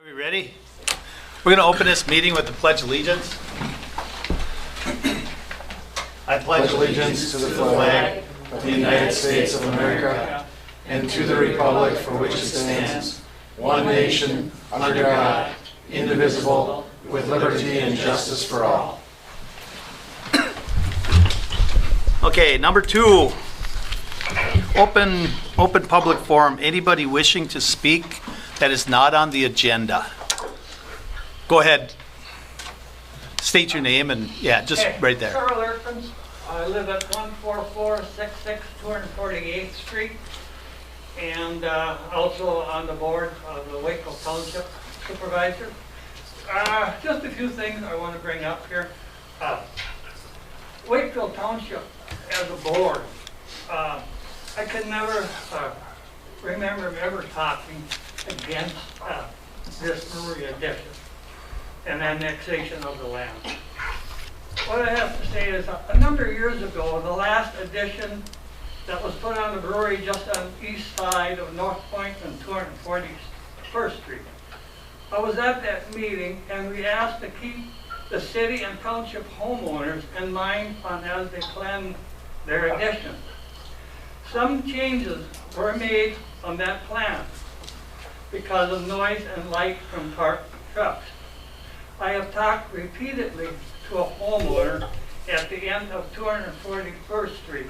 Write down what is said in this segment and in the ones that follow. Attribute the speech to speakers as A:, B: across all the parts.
A: Are we ready? We're going to open this meeting with the Pledge of Allegiance. I pledge allegiance to the flag of the United States of America and to the republic for which it stands, one nation, under God, indivisible, with liberty and justice for all. Okay, number 2, open public forum. Anybody wishing to speak that is not on the agenda. Go ahead. State your name and, just right there.
B: Carl Erkens. I live at 14466 248th Street, and also on the board of the Wakefield Township Supervisor. Just a few things I want to bring up here. Wakefield Township as a board, I can never remember ever talking against this brewery addition and annexation of the land. What I have to say is a number of years ago, the last addition that was put on the brewery just on the east side of North Point and 241st Street. I was at that meeting and we asked to keep the city and township homeowners in mind on as they plan their addition. Some changes were made on that plan because of noise and light from parked trucks. I have talked repeatedly to a homeowner at the end of 241st Street,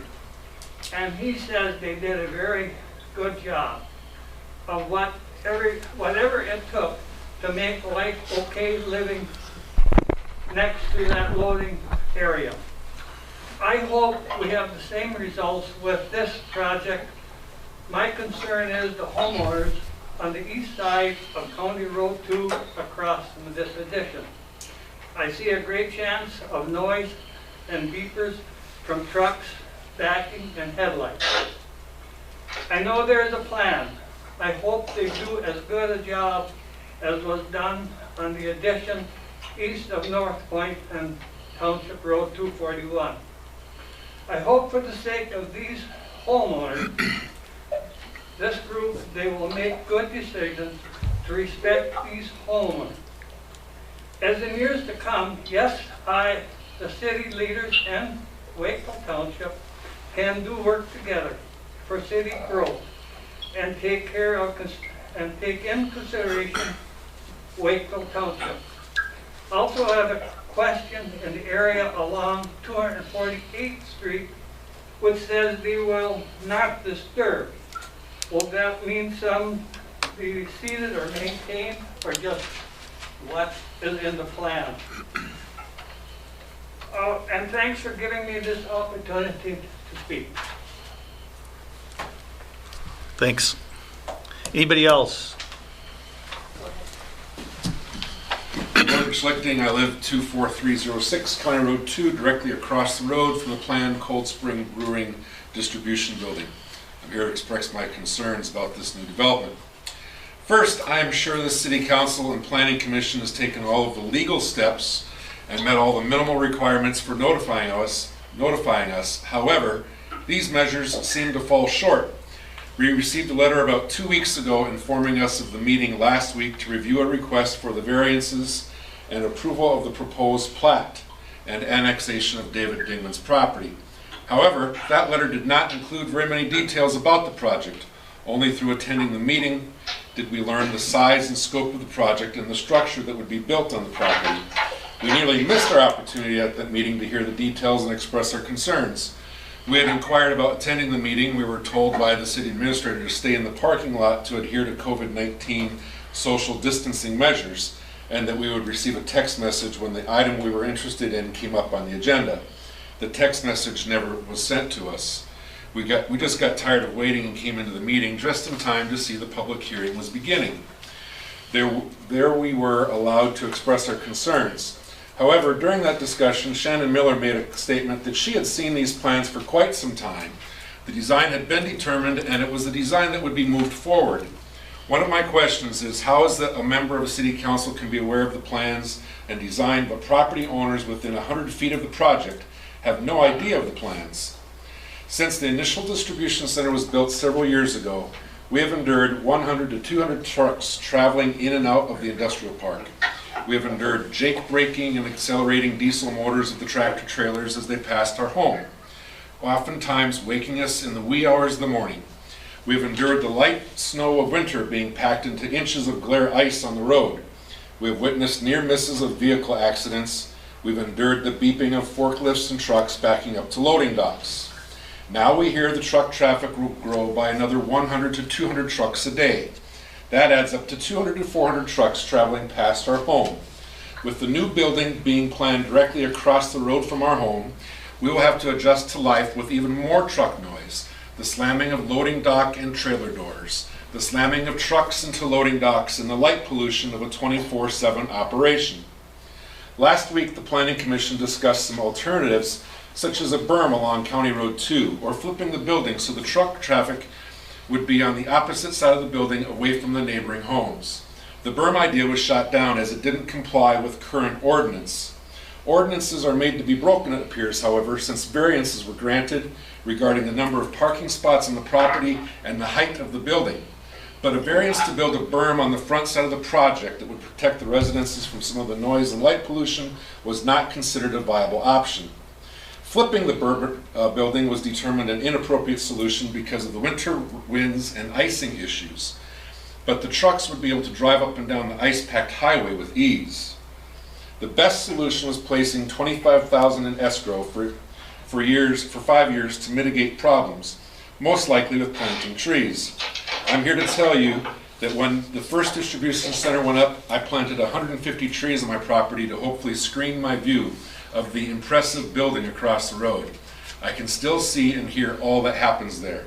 B: and he says they did a very good job of whatever it took to make life okay living next to that loading area. I hope we have the same results with this project. My concern is the homeowners on the east side of County Road 2 across from this addition. I see a great chance of noise and beepers from trucks, backing, and headlights. I know there is a plan. I hope they do as good a job as was done on the addition east of North Point and Township Road 241. I hope for the sake of these homeowners, this group, they will make good decisions to respect these homeowners. As in years to come, yes, the city leaders and Wakefield Township can do work together for city growth and take in consideration Wakefield Township. Also, I have a question in the area along 248th Street, which says they will not disturb. Will that mean some be seeded or maintained, or just what is in the plan? And thanks for giving me this opportunity to speak.
A: Thanks. Anybody else?
C: Robert Schlichting, I live 24306 County Road 2, directly across the road from the planned Cold Spring Brewing Distribution Building. I'm here to express my concerns about this new development. First, I am sure the City Council and Planning Commission has taken all of the legal steps and met all the minimal requirements for notifying us. However, these measures seem to fall short. We received a letter about 2 weeks ago informing us of the meeting last week to review a request for the variances and approval of the proposed plat and annexation of David Dingman's property. However, that letter did not include very many details about the project. Only through attending the meeting did we learn the size and scope of the project and the structure that would be built on the property. We nearly missed our opportunity at that meeting to hear the details and express our concerns. We had inquired about attending the meeting. We were told by the city administrator to stay in the parking lot to adhere to COVID-19 social distancing measures, and that we would receive a text message when the item we were interested in came up on the agenda. The text message never was sent to us. We just got tired of waiting and came into the meeting just in time to see the public hearing was beginning. There we were allowed to express our concerns. However, during that discussion, Shannon Miller made a statement that she had seen these plans for quite some time. The design had been determined and it was the design that would be moved forward. One of my questions is, how is that a member of a city council can be aware of the plans and design, but property owners within 100 feet of the project have no idea of the plans? Since the initial distribution center was built several years ago, We have endured 100 to 200 trucks traveling in and out of the industrial park. We have endured jake braking and accelerating diesel motors of the tractor trailers as they passed our home, oftentimes waking us in the wee hours of the morning. We have endured the light snow of winter being packed into inches of glare ice on the road. We have witnessed near misses of vehicle accidents. We've endured the beeping of forklifts and trucks backing up to loading docks. Now we hear the truck traffic will grow by another 100 to 200 trucks a day. That adds up to 200 to 400 trucks traveling past our home. With the new building being planned directly across the road from our home, we will have to adjust to life with even more truck noise, the slamming of loading dock and trailer doors, the slamming of trucks into loading docks, and the light pollution of a 24/7 operation. Last week, the Planning Commission discussed some alternatives, such as a berm along County Road 2, or flipping the building so the truck traffic would be on the opposite side of the building away from the neighboring homes. The berm idea was shot down as it didn't comply with current ordinance. Ordinances are made to be broken, it appears, however, since variances were granted regarding the number of parking spots on the property and the height of the building. But a variance to build a berm on the front side of the project that would protect the residences from some of the noise and light pollution was not considered a viable option. Flipping the building was determined an inappropriate solution because of the winter winds and icing issues. But the trucks would be able to drive up and down the ice-packed highway with ease. The best solution was placing $25,000 in escrow for 5 years to mitigate problems, most likely with planting trees. I'm here to tell you that when the first distribution center went up, I planted 150 trees on my property to hopefully screen my view of the impressive building across the road. I can still see and hear all that happens there.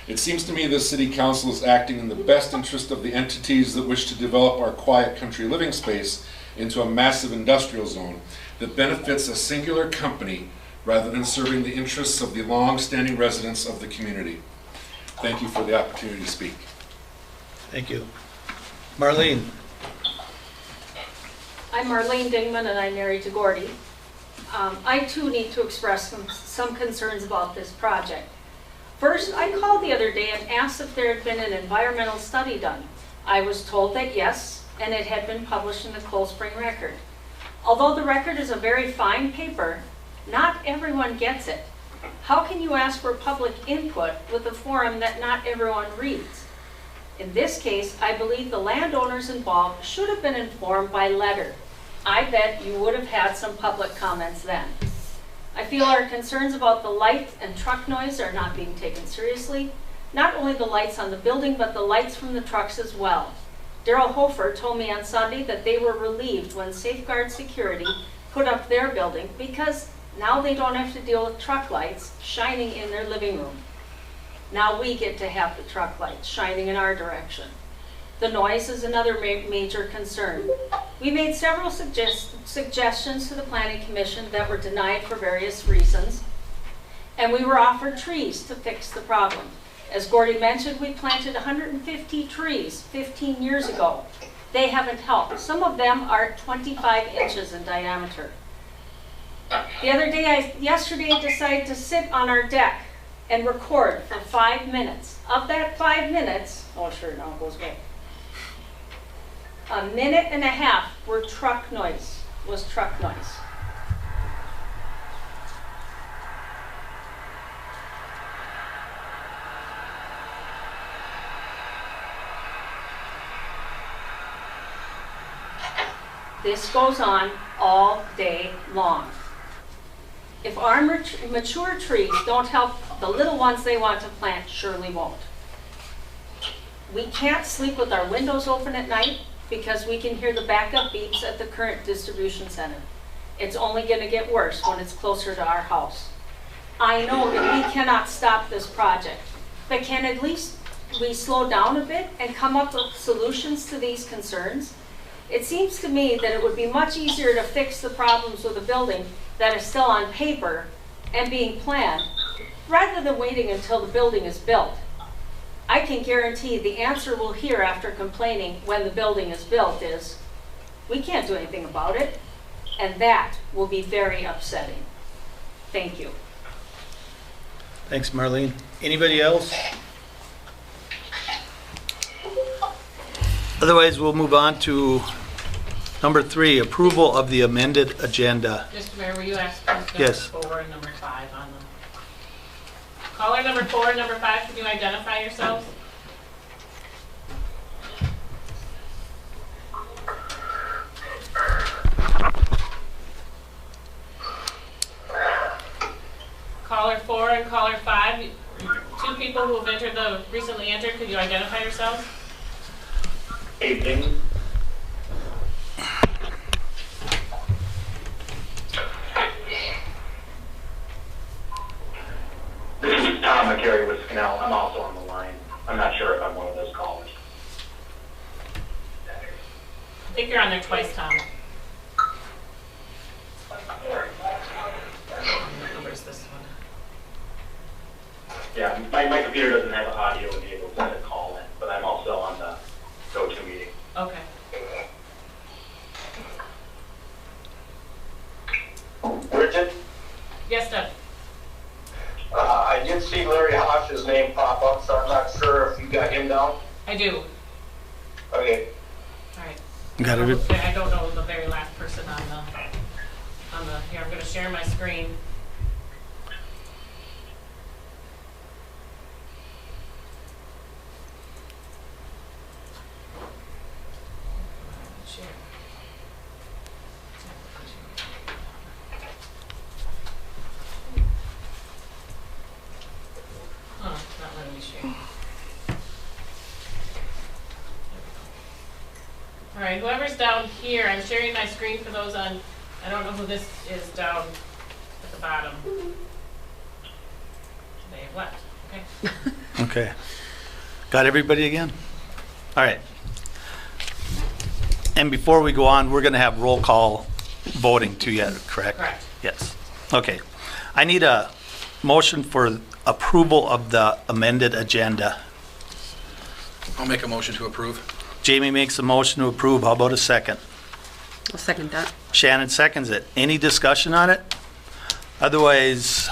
C: It seems to me the City Council is acting in the best interest of the entities that wish to develop our quiet country living space into a massive industrial zone that benefits a singular company rather than serving the interests of the long-standing residents of the community. Thank you for the opportunity to speak.
A: Thank you. Marlene?
D: I'm Marlene Dingman and I'm married to Gordy. I too need to express some concerns about this project. First, I called the other day and asked if there had been an environmental study done. I was told that yes, and it had been published in the Cold Spring Record. Although the record is a very fine paper, not everyone gets it. How can you ask for public input with a forum that not everyone reads? In this case, I believe the landowners involved should have been informed by letter. I bet you would have had some public comments then. I feel our concerns about the light and truck noise are not being taken seriously. Not only the lights on the building, but the lights from the trucks as well. Daryl Hofer told me on Sunday that they were relieved when Safeguard Security put up their building because now they don't have to deal with truck lights shining in their living room. Now we get to have the truck lights shining in our direction. The noise is another major concern. We made several suggestions to the Planning Commission that were denied for various reasons, and we were offered trees to fix the problem. As Gordy mentioned, we planted 150 trees 15 years ago. They haven't helped. Some of them are 25 inches in diameter. Yesterday I decided to sit on our deck and record for 5 minutes. Of that 5 minutes, oh sure, now it goes away. A minute and a half was truck noise. This goes on all day long. If our mature trees don't help the little ones they want to plant, surely won't. We can't sleep with our windows open at night because we can hear the backup beeps at the current distribution center. It's only going to get worse when it's closer to our house. I know that we cannot stop this project, but can at least we slow down a bit and come up with solutions to these concerns? It seems to me that it would be much easier to fix the problems with a building that is still on paper and being planned, rather than waiting until the building is built. I can guarantee the answer we'll hear after complaining when the building is built is, we can't do anything about it, and that will be very upsetting. Thank you.
A: Thanks, Marlene. Anybody else? Otherwise, we'll move on to number 3, approval of the amended agenda.
E: Mr. Mayor, will you ask number
A: Yes.
E: 4 and number 5 on the... Caller number 4 and number 5, can you identify yourselves? Caller 4 and caller 5, 2 people who have recently entered, could you identify yourselves?
F: Evening. This is Tom McCary with Scannell. I'm also on the line. I'm not sure if I'm one of those callers.
E: I think you're on there twice, Tom. Where's this one?
F: Yeah, my computer doesn't have audio enabled to call in, but I'm also on the go-to meeting.
E: Okay.
F: Bridget,
E: Yes, Doug?
F: I did see Larry Hosh's name pop up, so I'm not sure if you got him down.
E: I do.
F: Okay.
E: All right.
A: Got it?
E: I don't know the very last person on the, here, I'm gonna share my screen. Share. Huh, not letting me share. All right, whoever's down here, I'm sharing my screen for those on, I don't know who this is down at the bottom. They have left, okay.
A: Okay. Got everybody again? All right. And before we go on, we're going to have roll call voting too yet, correct?
E: Correct.
A: Yes. Okay. I need a motion for approval of the amended agenda.
G: I'll make a motion to approve.
A: Jamie makes a motion to approve. How about a second?
H: I'll second that.
A: Shannon seconds it. Any discussion on it? Otherwise,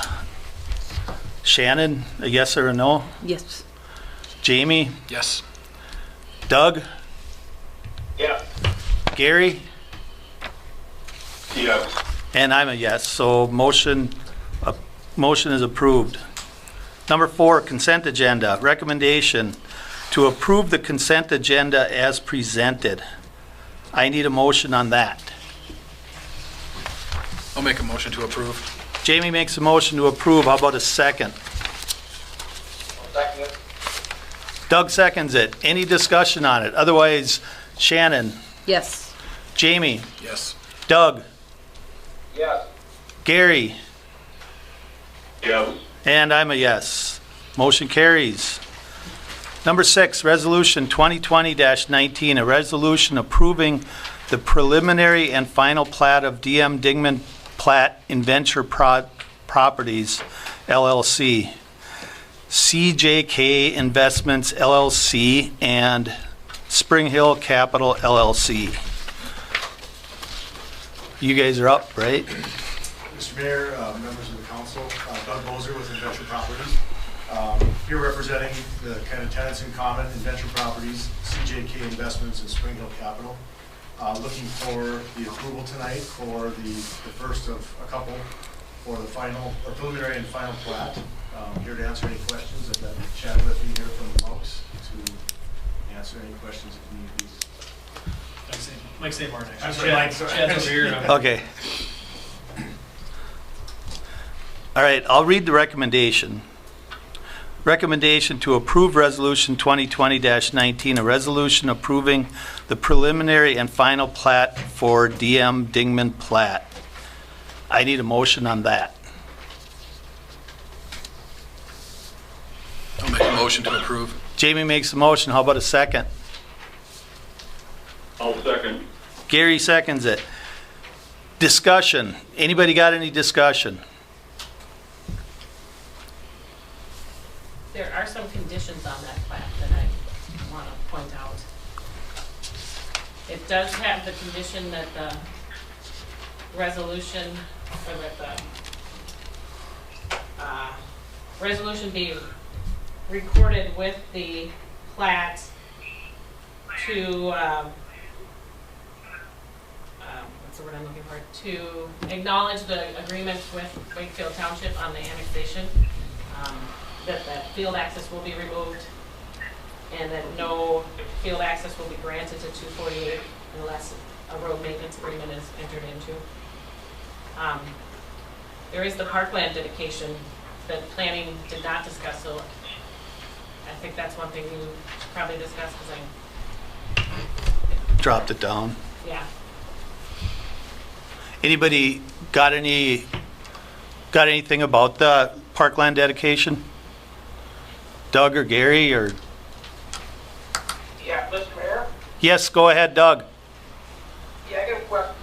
A: Shannon, a yes or a no?
H: Yes.
A: Jamie?
G: Yes.
A: Doug?
F: Yeah.
A: Gary?
F: Yeah.
A: And I'm a yes, so motion is approved. Number 4, consent agenda. Recommendation to approve the consent agenda as presented. I need a motion on that.
G: I'll make a motion to approve.
A: Jamie makes a motion to approve. How about a second?
F: Second it.
A: Doug seconds it. Any discussion on it? Otherwise, Shannon,
H: Yes.
A: Jamie,
G: Yes.
A: Doug,
F: Yes.
A: Gary,
F: Yes.
A: and I'm a yes. Motion carries. Number 6, Resolution 2020-19, a resolution approving the preliminary and final plat of DM Dingman Plat Inventure Properties, LLC, CJK Investments, LLC, and Spring Hill Capital, LLC. You guys are up, right?
I: Mr. Mayor, members of the council, Doug Moser with Adventure Properties. Here representing the kind of tenants in common, Adventure Properties, CJK Investments, and Spring Hill Capital. Looking for the approval tonight for the first of a couple for the final, or preliminary and final plat. Here to answer any questions. I've got Chad with me here from the Monks to answer any questions if you need these.
J: Mike St. Martin.
I: I'm sorry, Mike.
J: Chad's over here.
A: Okay. All right, I'll read the recommendation. Recommendation to approve Resolution 2020-19, a resolution approving the preliminary and final plat for DM Dingman Plat. I need a motion on that.
G: I'll make a motion to approve.
A: Jamie makes a motion. How about a second?
F: I'll second.
A: Gary seconds it. Discussion. Anybody got any discussion?
E: There are some conditions on that plat that I want to point out. It does have the condition that the resolution, or that the resolution be recorded with the plat to, what's the word I'm looking for? To acknowledge the agreement with Wakefield Township on the annexation, that field access will be removed, and that no field access will be granted to 248 unless a road maintenance agreement is entered into. There is the parkland dedication that planning did not discuss, so I think that's one thing you should probably discuss, because
A: Dropped it down.
E: yeah.
A: Anybody got anything about the parkland dedication? Doug or Gary or?
F: Yeah, Mr. Mayor?
A: Yes, go ahead, Doug.
F: Yeah, I got a question.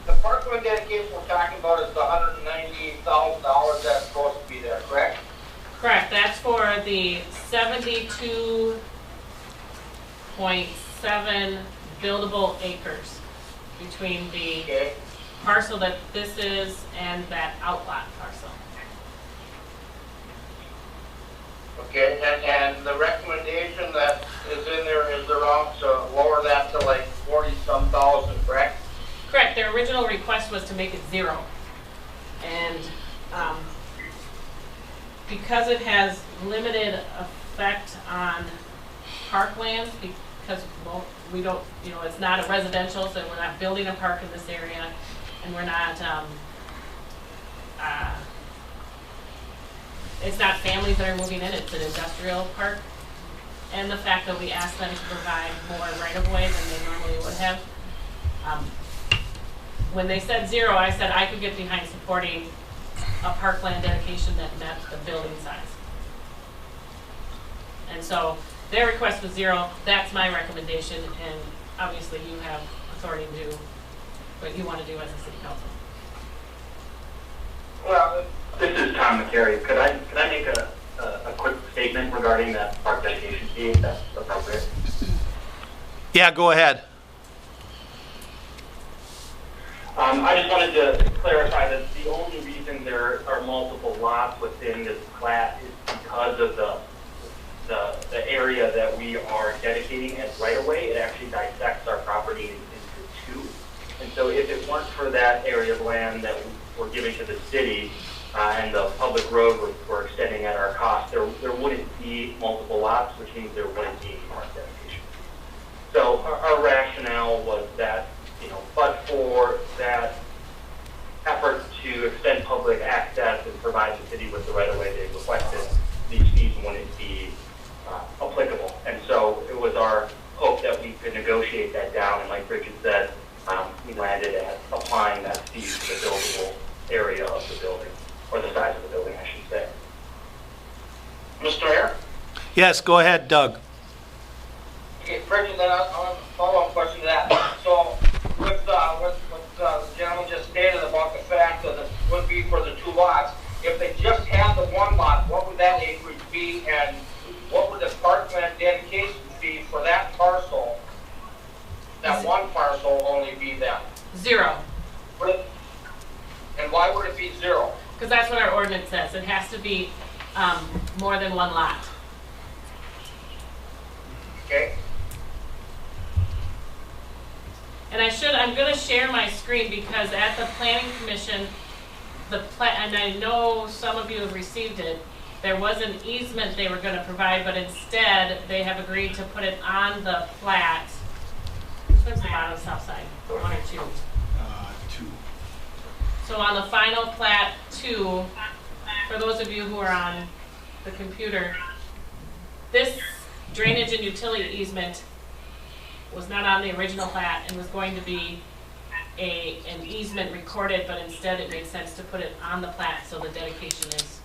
F: The parkland dedication we're talking about is the $198,000 that's supposed to be there, correct?
E: Correct, that's for the 72.7 buildable acres between the
F: Okay.
E: parcel that this is and that outlot parcel.
F: Okay, and the recommendation that is in there is around to lower that to like 40-some thousand, correct?
E: Correct, their original request was to make it 0. And because it has limited effect on parkland, because we don't, it's not a residential, so we're not building a park in this area, and we're not, it's not families that are moving in, it's an industrial park. And the fact that we asked them to provide more right-of-way than they normally would have. When they said 0, I said I could get behind supporting a parkland dedication that met the building size. And so their request was 0, that's my recommendation, and obviously you have authority to do what you want to do as a city council.
F: Well,
J: This is Tom McCary. Could I make a quick statement regarding that park dedication fee, if that's appropriate?
A: Yeah, go ahead.
J: I just wanted to clarify that the only reason there are multiple lots within this plat is because of the area that we are dedicating as right-of-way. It actually dissects our property into two. And so if it weren't for that area of land that we're giving to the city, and the public road we're extending at our cost, there wouldn't be multiple lots, which means there wouldn't be any park dedication. So our rationale was that, but for that effort to extend public access and provide the city with the right-of-way they requested, these fees wouldn't be applicable. And so it was our hope that we could negotiate that down, and like Richard said, we landed at applying that fee to the buildable area of the building, or the size of the building, I should say.
F: Mr. Mayor?
A: Yes, go ahead, Doug.
F: Okay, Bridget, then I have a follow-up question to that. So, with what the gentleman just stated about the fact that it would be for the 2 lots, if they just had the 1 lot, what would that acreage be, and what would the parkland dedication fee for that parcel, that 1 parcel only be then?
E: 0,
F: And why would it be 0?
E: because that's what our ordinance says. It has to be more than 1 lot.
F: Okay?
E: And I'm going to share my screen because at the planning commission, and I know some of you have received it, there was an easement they were going to provide, but instead they have agreed to put it on the plat. Which one's the bottom south side? 1 or 2?
I: 2.
E: So on the final plat 2, for those of you who are on the computer, this drainage and utility easement was not on the original plat and was going to be an easement recorded, but instead it made sense to put it on the plat so the dedication is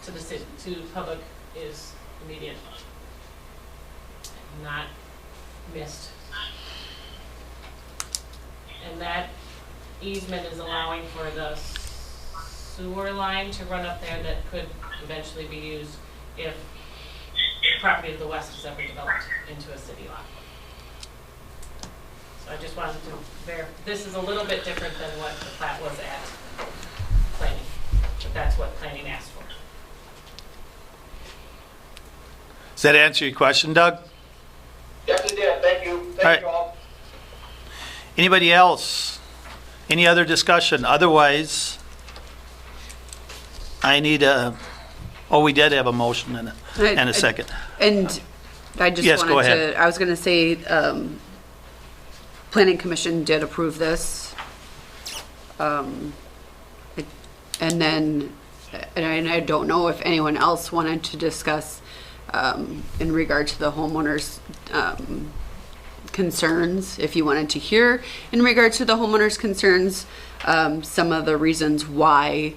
E: to the city, to public is immediate, not missed. And that easement is allowing for the sewer line to run up there that could eventually be used if the property to the west is ever developed into a city lot. So I just wanted to verify, this is a little bit different than what the plat was at planning, but that's what planning asked for.
A: Does that answer your question, Doug?
F: Yes, it did. Thank you all.
A: Anybody else? Any other discussion? Otherwise, I need a, oh, we did have a motion and a second.
H: And I just
A: Yes, go
H: wanted
A: ahead.
H: to, I was going to say, Planning Commission did approve this. And then, and I don't know if anyone else wanted to discuss in regard to the homeowners' concerns, if you wanted to hear in regard to the homeowners' concerns, some of the reasons why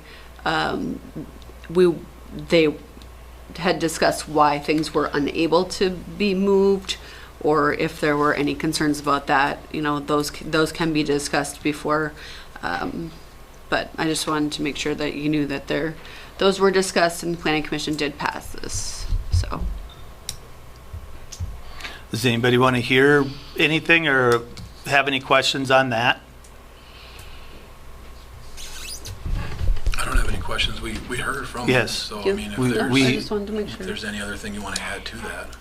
H: they had discussed why things were unable to be moved, or if there were any concerns about that, you know, those can be discussed before. But I just wanted to make sure that you knew that those were discussed and the Planning Commission did pass this, so.
A: Does anybody want to hear anything or have any questions on that?
G: I don't have any questions. We heard from them.
A: Yes.
G: So, I
H: Yeah.
G: mean, if
A: We-
G: there's,
H: I just wanted to make
G: if
H: sure.
G: there's any other thing you want to add to that.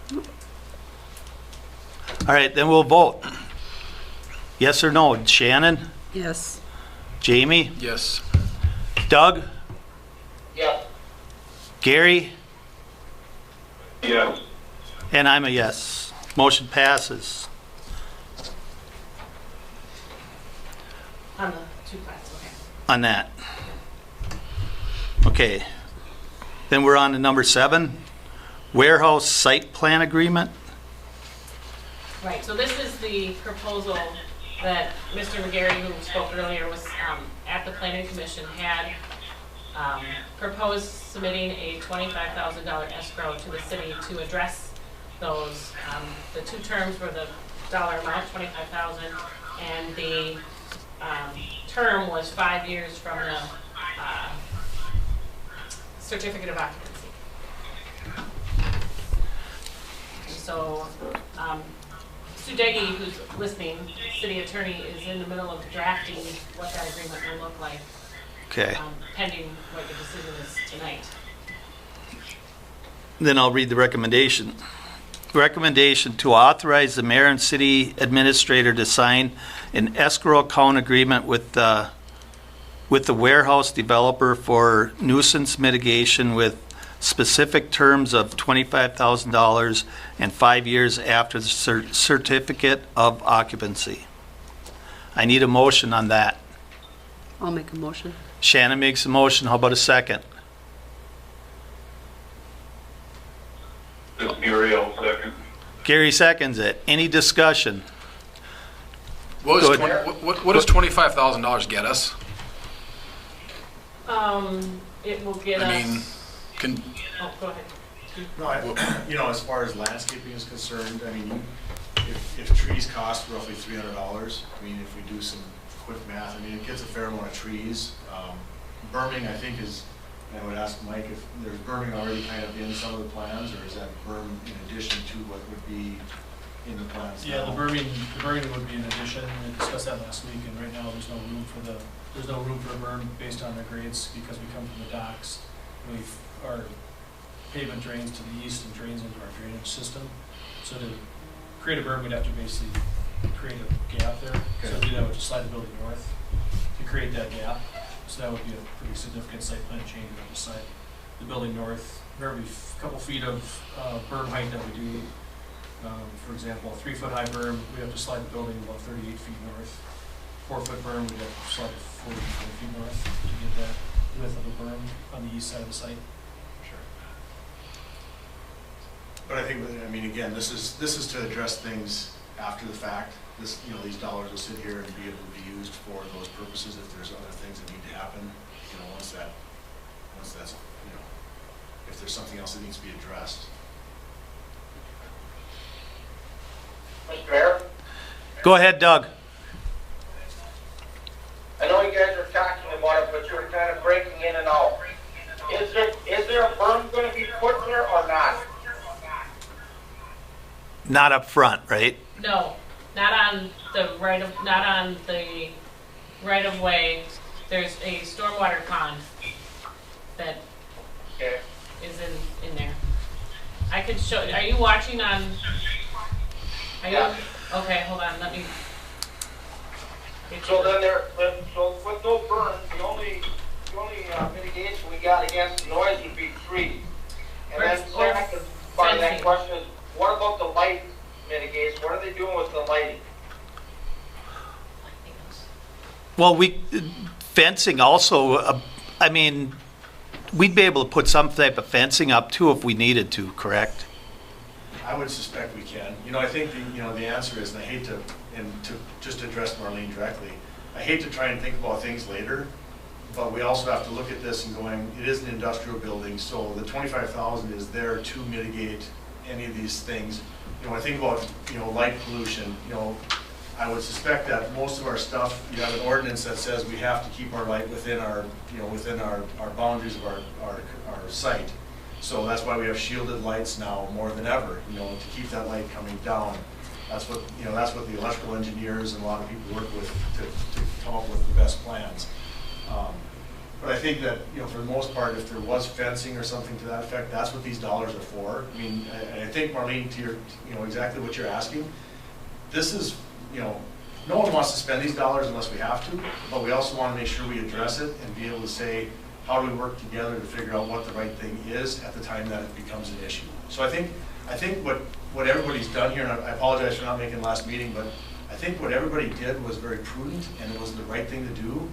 A: All right, then we'll vote. Yes or no? Shannon?
H: Yes.
A: Jamie?
G: Yes.
A: Doug?
F: Yes.
A: Gary?
J: Yes.
A: And I'm a yes. Motion passes.
E: On the two plats, okay.
A: On that. Okay. Then we're on to number 7, warehouse site plan agreement.
E: Right, so this is the proposal that Mr. McGarry, who spoke earlier, was at the Planning Commission, had proposed submitting a $25,000 escrow to the city to address those. The two terms were the dollar amount, $25,000, and the term was 5 years from the certificate of occupancy. And so, Sue Deggy, who's listening, city attorney, is in the middle of drafting what that agreement will look like,
A: Okay.
E: pending what the decision is tonight.
A: Then I'll read the recommendation. Recommendation to authorize the mayor and city administrator to sign an escrow account agreement with the warehouse developer for nuisance mitigation with specific terms of $25,000 and 5 years after the certificate of occupancy. I need a motion on that.
H: I'll make a motion.
A: Shannon makes a motion. How about a second?
J: Muriel, second.
A: Gary seconds it. Any discussion?
G: What
A: Go
G: does,
A: ahead.
G: what does $25,000 get us?
E: It will get
G: I mean,
E: us,
G: can,
E: oh, go ahead.
I: No, you know, as far as landscaping is concerned, I mean, if trees cost roughly $300, I mean, if we do some quick math, I mean, it gets a fair amount of trees. Berming, I think, is, and I would ask Mike if there's berming already kind of in some of the plans, or is that berm in addition to what would be in the plans now?
K: Yeah, the berming would be an addition. We discussed that last week, and right now there's no room for the berm based on the grades because we come from the docks. Our pavement drains to the east and drains into our drainage system. So to create a berm, we'd have to basically create a gap there. So to do that, we'd just slide the building north to create that gap. So that would be a pretty significant site plan change. We have to slide the building north. For every couple feet of berm height that we do, for example, a 3-foot-high berm, we have to slide the building about 38 feet north. 4-foot berm, we'd have to slide 40 feet north to get that width of a berm on the east side of the site.
I: Sure. But I think, I mean, again, this is to address things after the fact. This, you know, these dollars will sit here and be able to be used for those purposes if there's other things that need to happen. You know, once that's, you know, if there's something else that needs to be addressed.
F: Mr. Mayor,
A: Go ahead, Doug.
F: I know you guys are talking about it, but you're kind of breaking in and out. Is there a berm going to be put there or not?
A: Not up front, right?
E: No, not on the right of way. There's a stormwater pond that
F: Okay.
E: is in there. I could show, are you watching on, are you,
F: Yeah.
E: Okay, hold on, let me.
F: So then so with no burn, the only mitigation we got against noise would be trees. And then
E: Or
F: second part of that
E: fencing.
F: question is, what about the light mitigation? What are they doing with the lighting?
A: Well, fencing also, I mean, we'd be able to put some type of fencing up too if we needed to, correct?
I: I would suspect we can. You know, I think the answer is, and I hate to, just address Marlene directly, I hate to try and think about things later, but we also have to look at this and going, it is an industrial building, so the 25,000 is there to mitigate any of these things. You know, I think about, light pollution, I would suspect that most of our stuff, you have an ordinance that says we have to keep our light within our, within our boundaries of our site. So that's why we have shielded lights now more than ever, to keep that light coming down. That's what, that's what the electrical engineers and a lot of people work with to come up with the best plans. But I think that, for the most part, if there was fencing or something to that effect, that's what these dollars are for. I mean, I think, Marlene, to your, exactly what you're asking, this is, no one wants to spend these dollars unless we have to, but we also want to make sure we address it and be able to say, how do we work together to figure out what the right thing is at the time that it becomes an issue. So I think what everybody's done here, and I apologize for not making last meeting, but I think what everybody did was very prudent, and it was the right thing to do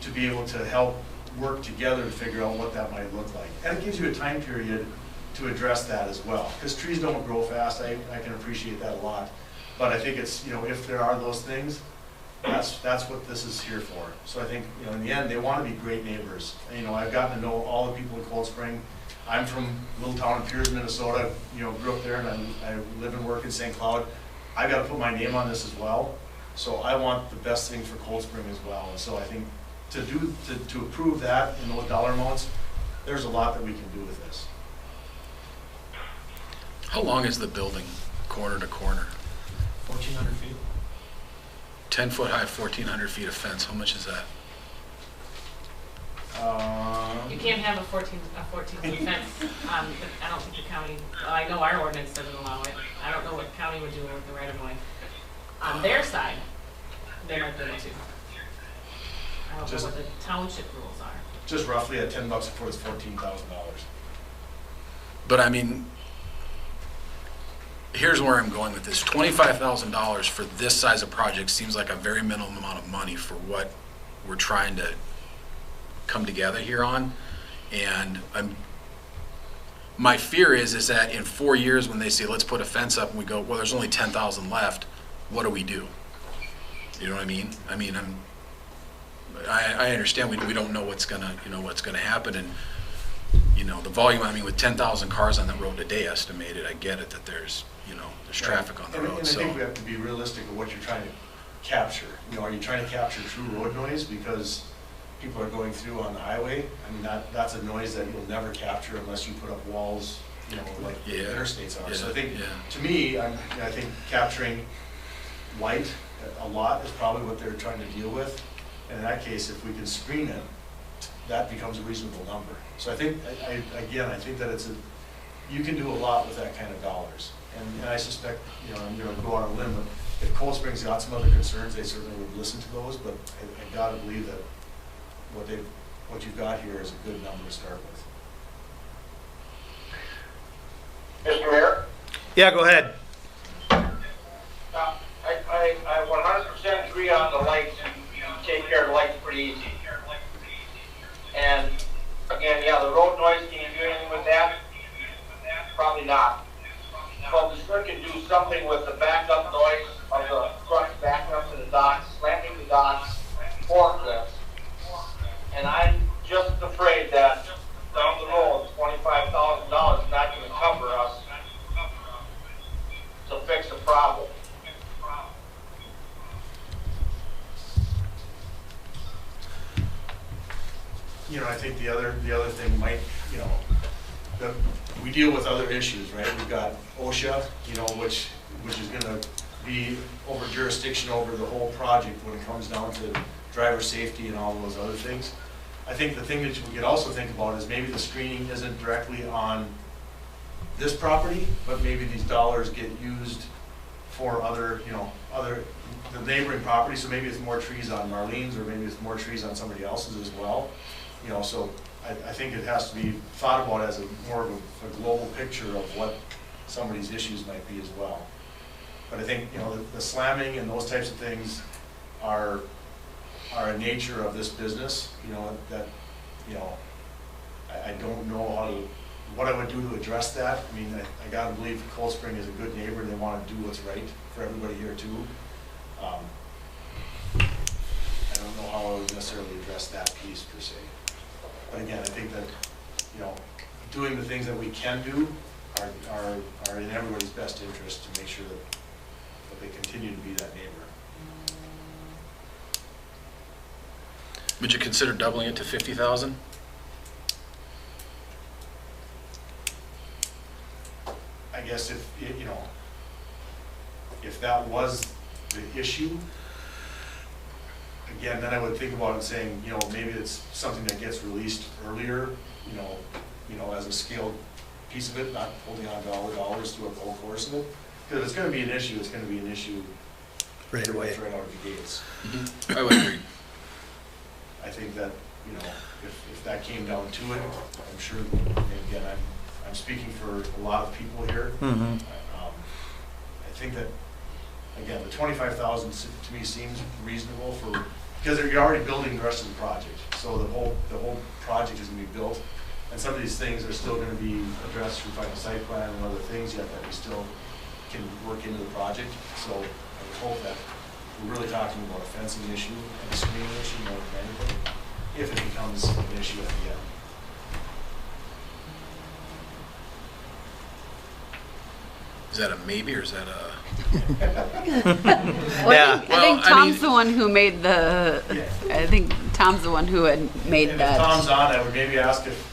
I: to be able to help work together to figure out what that might look like. And it gives you a time period to address that as well, because trees don't grow fast. I can appreciate that a lot. But I think it's, if there are those things, that's what this is here for. So I think, in the end, they want to be great neighbors. And, I've gotten to know all the people in Cold Spring. I'm from a little town in Piers, Minnesota, grew up there, and I live and work in St. Cloud. I got to put my name on this as well. So I want the best thing for Cold Spring as well. And so I think to approve that in those dollar amounts, there's a lot that we can do with this.
G: How long is the building, corner to corner?
K: 1,400 feet.
G: 10 foot high, 1,400 feet of fence, how much is that?
E: You can't have a 14 foot fence. I don't think the county, I know our ordinance doesn't allow it. I don't know what county would do with the right of way. On their side, they might be able to. I don't know what the township rules are.
I: Just roughly at $10 a foot is $14,000.
G: But I mean, here's where I'm going with this. $25,000 for this size of project seems like a very minimum amount of money for what we're trying to come together here on. And my fear is that in 4 years when they say, let's put a fence up, and we go, well, there's only 10,000 left, what do we do? You know what I mean? I mean, I understand we don't know what's gonna happen, and the volume. I mean, with 10,000 cars on the road today estimated, I get it that there's traffic on the road.
I: And I think we have to be realistic of what you're trying to capture. Are you trying to capture true road noise because people are going through on the highway? I mean, that's a noise that you'll never capture unless you put up walls, like the interstates are. So I think, to me, I think capturing light a lot is probably what they're trying to deal with. And in that case, if we can screen it, that becomes a reasonable number. So I think, I think that you can do a lot with that kind of dollars. And I suspect, I'm going to go on a limb, but if Cold Spring's got some other concerns, they certainly would listen to those. But I got to believe that what you've got here is a good number to start with.
F: Mr. Mayor?
A: Yeah, go ahead.
F: I 100% agree on the lights, and take care of the lights pretty easy. And again, the road noise, can you do anything with that? Probably not. But we sure can do something with the backup noise of the trucks backing up to the docks, slamming the docks, forklifts. And I'm just afraid that down the road, $25,000 is not going to cover us to fix the problem.
I: I think the other thing might, we deal with other issues, right? We've got OSHA, which is going to be over jurisdiction over the whole project when it comes down to driver safety and all those other things. I think the thing that we could also think about is maybe the screening isn't directly on this property, but maybe these dollars get used for other, the neighboring property, so maybe it's more trees on Marlene's, or maybe it's more trees on somebody else's as well. So I think it has to be thought about as more of a global picture of what somebody's issues might be as well. But I think, the slamming and those types of things are a nature of this business, that, I don't know what I would do to address that. I mean, I gotta believe Cold Spring is a good neighbor, and they wanna do what's right for everybody here too. I don't know how I would necessarily address that piece per se. But again, I think that, doing the things that we can do are in everybody's best interest to make sure that they continue to be that neighbor.
G: Would you consider doubling it to 50,000?
I: I guess if that was the issue, again, then I would think about it saying, maybe it's something that gets released earlier, as a scaled piece of it, not holding on dollars throughout the whole course of it. Because if it's gonna be an issue, it's gonna be an issue
A: Right away.
I: right out of the gates.
G: I would agree.
I: I think that, if that came down to it, I'm sure, and again, I'm speaking for a lot of people here.
A: Mm-hmm.
I: I think that, again, the 25,000 to me seems reasonable because you're already building the rest of the project. So the whole project is gonna be built, and some of these things are still gonna be addressed through final site plan and other things yet that we still can work into the project. So I would hope that we're really talking about a fencing issue and a screening issue more than anything, if it becomes an issue at the end.
G: Is that a maybe or is that a?
H: Well,
A: Yeah.
H: I think
G: Well, I
H: Tom's
G: mean-
H: the one who made I think Tom's the one who had made
I: And
H: that.
I: if Tom's on, I would maybe ask if,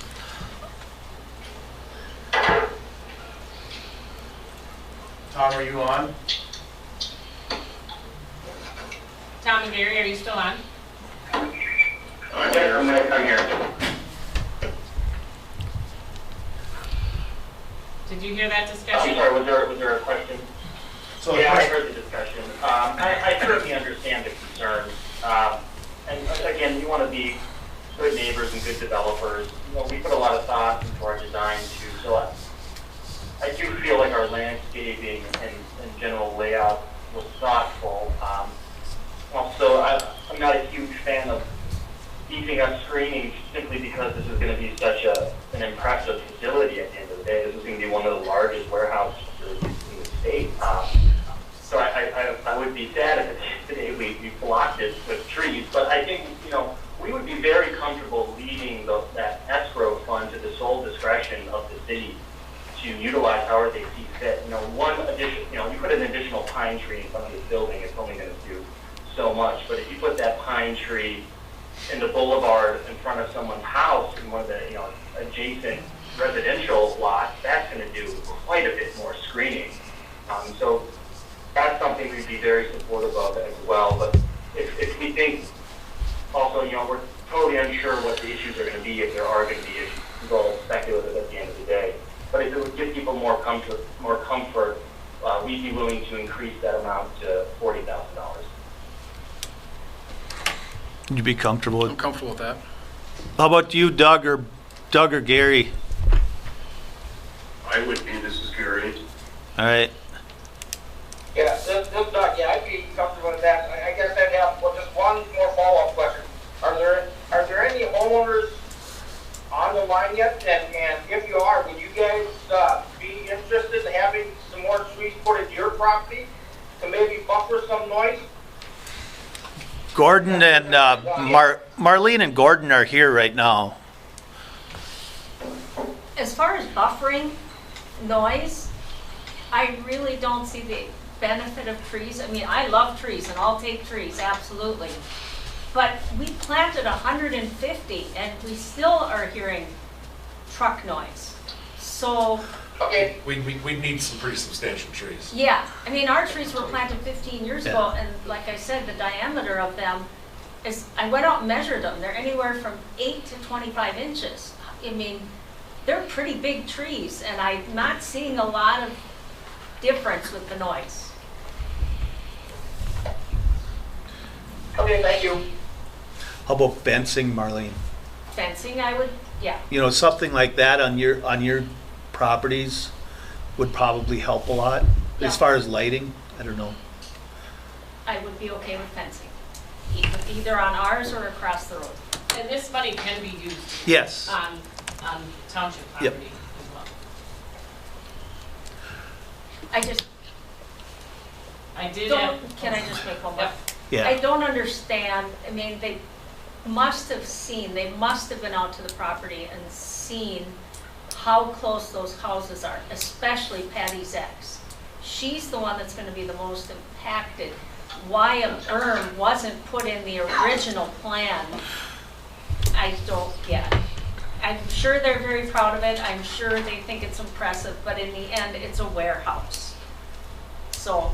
I: Tom, are you on?
E: Tom and Gary, are you still on?
F: I'm here.
E: Did you hear that
F: I'm
E: discussion?
F: sorry, was there a question?
I: So
F: Yeah, I heard the discussion. I certainly understand the concerns. And again, we want to be good neighbors and good developers. We put a lot of thought into our design too. So I do feel like our landscaping and general layout was thoughtful. Also, I'm not a huge fan of beefing up screening simply because this is going to be such an impressive facility at the end of the day. This is going to be one of the largest warehouse facilities in the state. So I would be sad if today we blocked it with trees, but I think, we would be very comfortable leaving that escrow fund to the sole discretion of the city to utilize however they see fit. One addition, you put an additional pine tree in front of this building, it's only going to do so much, but if you put that pine tree in the boulevard in front of someone's house in one of the, adjacent residential lots, that's going to do quite a bit more screening. So that's something we'd be very supportive of as well. But if we think also, we're totally unsure what the issues are going to be, if there are going to be issues. It's all speculative at the end of the day. But if it would give people more comfort, we'd be willing to increase that amount to $40,000.
A: You'd be comfortable
G: I'm
A: with.
G: comfortable with that.
A: How about you, Doug or Gary?
L: I would be, this is Gary.
A: All right.
F: Yeah, this Doug, I'd be comfortable with that. I guess I'd have just one more follow-up question. Are there any homeowners on the line yet? And if you are, would you guys be interested in having some more trees put in your property to maybe buffer some noise?
A: Gordon and Marlene and Gordon are here right now.
D: As far as buffering noise, I really don't see the benefit of trees. I mean, I love trees and I'll take trees, absolutely. But we planted 150 and we still are hearing truck noise. So,
F: Okay.
C: We need some pretty substantial trees.
D: yeah, I mean, our trees were planted 15 years ago, and like I said, the diameter of them is, I went out and measured them. They're anywhere from 8 to 25 inches. I mean, they're pretty big trees, and I'm not seeing a lot of difference with the noise.
F: Okay, thank you.
A: How about fencing, Marlene?
D: Fencing, I would, yeah.
A: You know, something like that on your properties would probably help a lot.
D: Yeah.
A: As far as lighting, I don't know.
D: I would be okay with fencing, either on ours or across the road.
E: And this money can be used
A: Yes.
E: on township
A: Yep.
E: property as well. I did have.
D: Can I just make one more?
E: Yep.
D: I
A: Yeah.
D: don't understand, I mean, they must have been out to the property and seen how close those houses are, especially Patty's ex. She's the one that's gonna be the most impacted. Why a berm wasn't put in the original plan, I don't get. I'm sure they're very proud of it, I'm sure they think it's impressive, but in the end, it's a warehouse. So,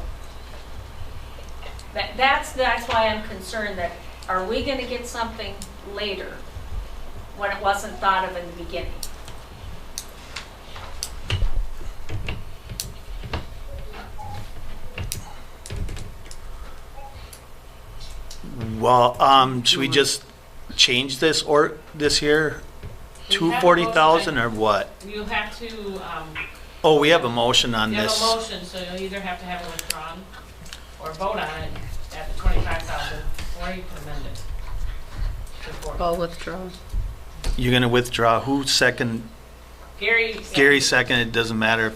D: that's why I'm concerned that, are we gonna get something later when it wasn't thought of in the beginning?
A: Well, should we just change this this here to
E: We have a
A: 40,000
E: motion.
A: or what?
E: You have to,
A: Oh, we have a motion on
E: you have a
A: this.
E: motion, so you'll either have to have it withdrawn or vote on it at the 25,000, or you can amend it to 40.
H: I'll withdraw.
A: You're gonna withdraw. Who second?
E: Gary.
A: Gary second. It doesn't matter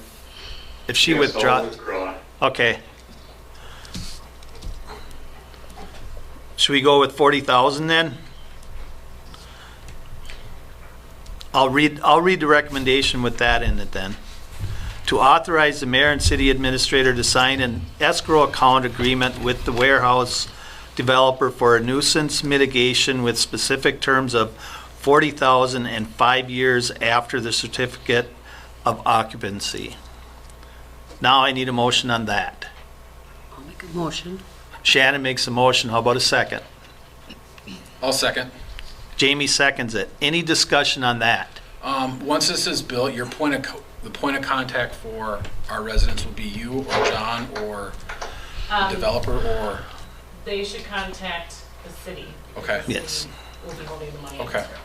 A: if she withdraws. Okay. Should we go with 40,000 then? I'll read the recommendation with that in it then. To authorize the mayor and city administrator to sign an escrow account agreement with the warehouse developer for a nuisance mitigation with specific terms of 40,000 and 5 years after the certificate of occupancy. Now I need a motion on that.
H: I'll make a motion.
A: Shannon makes a motion. How about a second?
G: I'll second.
A: Jamie seconds it. Any discussion on that?
G: Once this is built, the point of contact for our residents will be you or John or the developer or,
E: They should contact the city.
G: okay.
A: Yes.
E: We'll be holding the money. in
G: Okay.
E: escrow.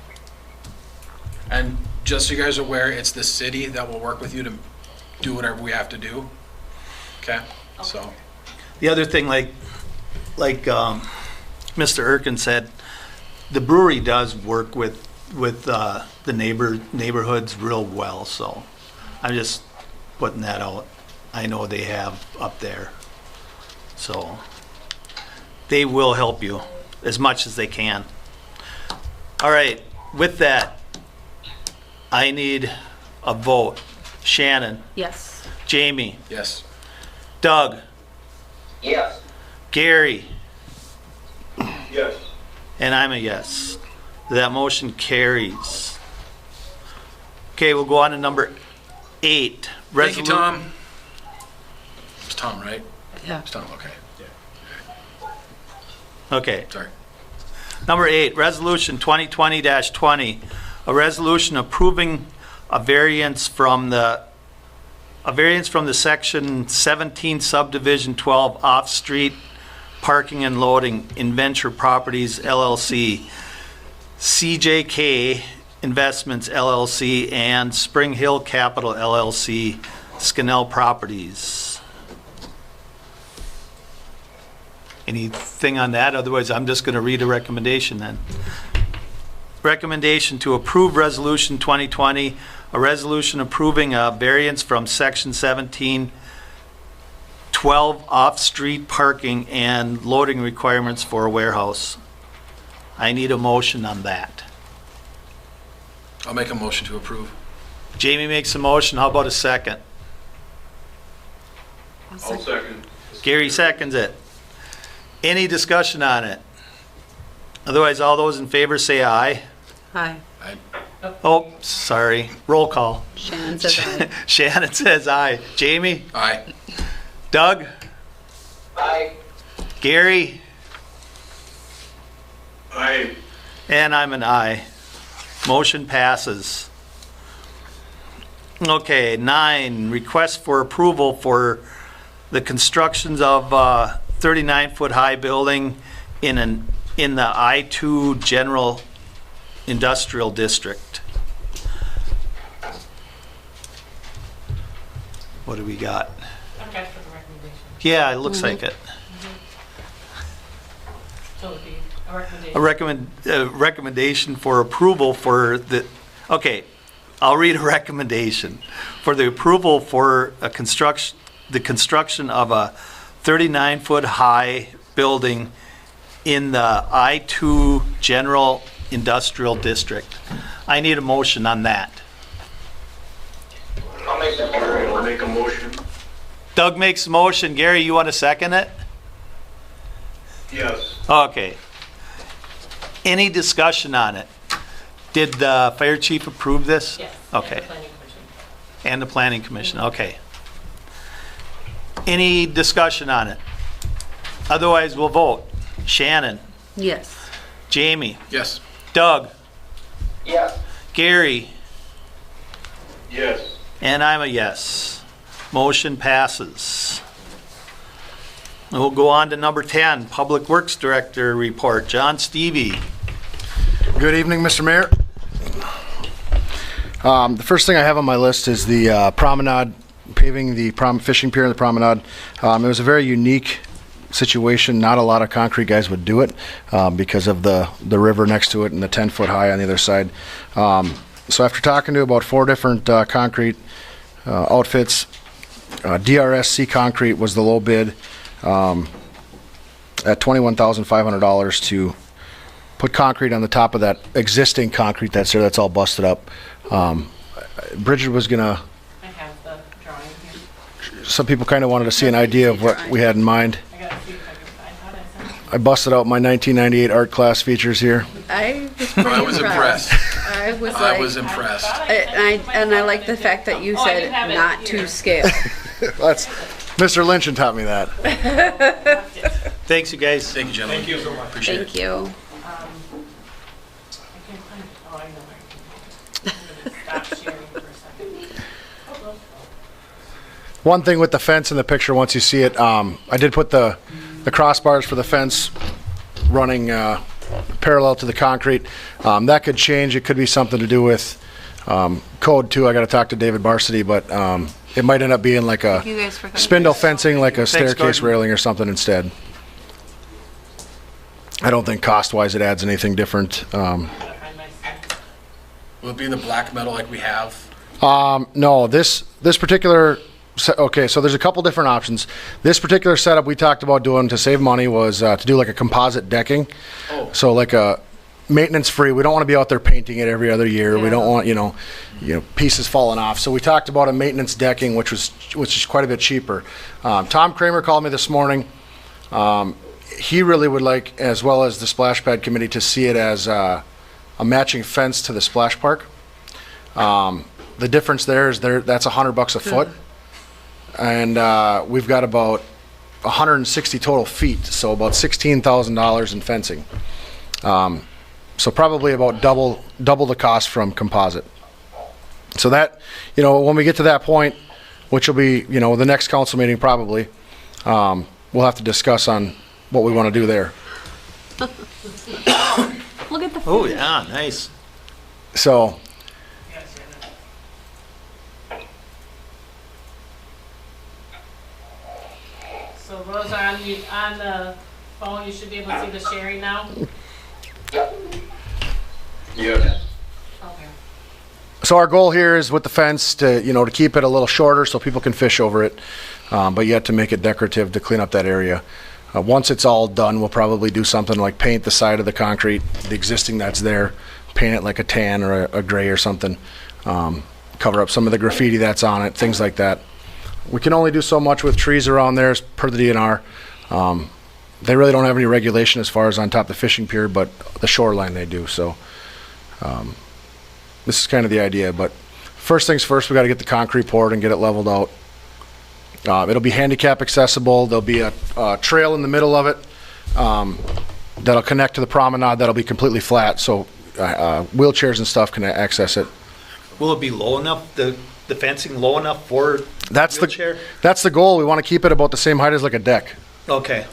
G: And just so you guys are aware, it's the city that will work with you to do whatever we have to do. Okay? So,
A: The other thing, like Mr. Erkin said, the brewery does work with the neighborhoods real well, so I'm just putting that out. I know they have up there. So they will help you as much as they can. All right, with that, I need a vote. Shannon,
H: Yes.
A: Jamie,
G: yes.
A: Doug,
F: Yes.
A: Gary,
F: Yes.
A: and I'm a yes. That motion carries. Okay, we'll go on to number 8.
G: Thank you, Tom. It's Tom, right?
H: Yeah.
G: It's Tom, okay.
A: Okay.
G: Sorry.
A: Number 8, Resolution 2020-20, a resolution approving a variance from the Section 17 Subdivision 12 off-street parking and loading in Venture Properties LLC, CJK Investments LLC, and Spring Hill Capital LLC, Scannell Properties. Anything on that? Otherwise, I'm just going to read a recommendation then. Recommendation to approve Resolution 2020, a resolution approving a variance from Section 17, 12 off-street parking and loading requirements for a warehouse. I need a motion on that.
G: I'll make a motion to approve.
A: Jamie makes a motion. How about a second?
H: I'll second.
A: Gary seconds it. Any discussion on it? Otherwise, all those in favor say aye.
H: Aye.
A: Oh, sorry. Roll call.
H: Shannon says aye.
A: Shannon says aye. Jamie?
G: Aye.
A: Doug?
F: Aye.
A: Gary?
F: Aye.
A: And I'm an aye. Motion passes. Okay, 9, request for approval for the constructions of 39-foot high building in an in the I-2 General Industrial District. What do we got?
E: I've got for the recommendation.
A: Yeah, it looks like it.
E: So it would be a recommendation.
A: A recommendation for approval for the, okay, I'll read a recommendation. For the approval for the construction of a 39-foot high building in the I-2 General Industrial District. I need a motion on that.
F: I'll make that motion.
J: I'll make a motion.
A: Doug makes a motion. Gary, you want to second it?
J: Yes.
A: Okay. Any discussion on it? Did the fire chief approve this?
E: Yes.
A: Okay.
E: And the planning commission.
A: And the planning commission, okay. Any discussion on it? Otherwise, we'll vote. Shannon,
H: Yes.
A: Jamie,
G: Yes.
A: Doug,
F: Yes.
A: Gary,
J: Yes.
A: and I'm a yes. Motion passes. We'll go on to number 10, Public Works Director Report. John Stevie.
I: Good evening, Mr. Mayor. The first thing I have on my list is the promenade, paving the fishing pier and the promenade. It was a very unique situation. Not a lot of concrete guys would do it because of the river next to it and the 10-foot high on the other side. So after talking to about 4 different concrete outfits, DRSC Concrete was the low bid at $21,500 to put concrete on the top of that existing concrete that's there, that's all busted up. Bridget was gonna,
E: I have the drawing here.
I: some people kind of wanted to see an idea of what we had in mind.
E: I gotta see if I can find, I thought I sent it.
I: I busted out my 1998 art class features here.
H: I was pretty
G: I was impressed.
H: I was
G: I
H: like,
G: was impressed.
H: and I like the fact that you
E: Oh, I
H: said
E: do have it
H: not
E: here.
H: to scale.
I: That's, Mr. Lynch taught me that.
A: Thanks, you guys.
G: Thank you, gentlemen. Thank you so much. Appreciate it.
H: Thank you.
E: I can't find it. Oh, I know where it is. I'm gonna stop sharing for a second. Oh,
I: One thing with the fence in the picture, once you see it, I did put the crossbars for the fence running parallel to the concrete. That could change. It could be something to do with code too. I got to talk to David Varsity, but it might end up being like a
H: You guys for coming.
I: spindle fencing, like a
A: Thanks,
I: staircase
A: Gordon.
I: railing or something instead. I don't think cost-wise it adds anything different.
E: gotta find my stuff.
G: Will it be in the black metal like we have?
I: No, this particular, okay, so there's a couple different options. This particular setup we talked about doing to save money was to do like a composite decking.
G: Oh.
I: So like a maintenance-free, we don't want to be out there painting it every other year. We don't want, you know, pieces falling off. So we talked about a maintenance decking, which is quite a bit cheaper. Tom Kramer called me this morning. He really would like, as well as the splash pad committee, to see it as a matching fence to the splash park. The difference there is that's $100 a foot. And we've got about 160 total feet, so about $16,000 in fencing. So probably about double the cost from composite. So that, when we get to that point, which will be, the next council meeting probably, we'll have to discuss on what we want to do there.
H: Look at the.
A: Oh, yeah, nice.
I: So,
E: So Rose, on the phone, you should be able to see the sharing now?
J: Yes.
E: Okay.
I: so our goal here is with the fence to, to keep it a little shorter so people can fish over it, but yet to make it decorative to clean up that area. Once it's all done, we'll probably do something like paint the side of the concrete, the existing that's there, paint it like a tan or a gray or something, cover up some of the graffiti that's on it, things like that. We can only do so much with trees around there as per the DNR. They really don't have any regulation as far as on top of the fishing pier, but the shoreline they do, so this is kind of the idea. But first things first, we got to get the concrete poured and get it leveled out. It'll be handicap accessible. There'll be a trail in the middle of it that'll connect to the promenade that'll be completely flat, so wheelchairs and stuff can access it.
A: Will it be low enough, the fencing low enough for
I: That's
A: wheelchair?
I: the goal. We want to keep it about the same height as like a deck.
A: Okay,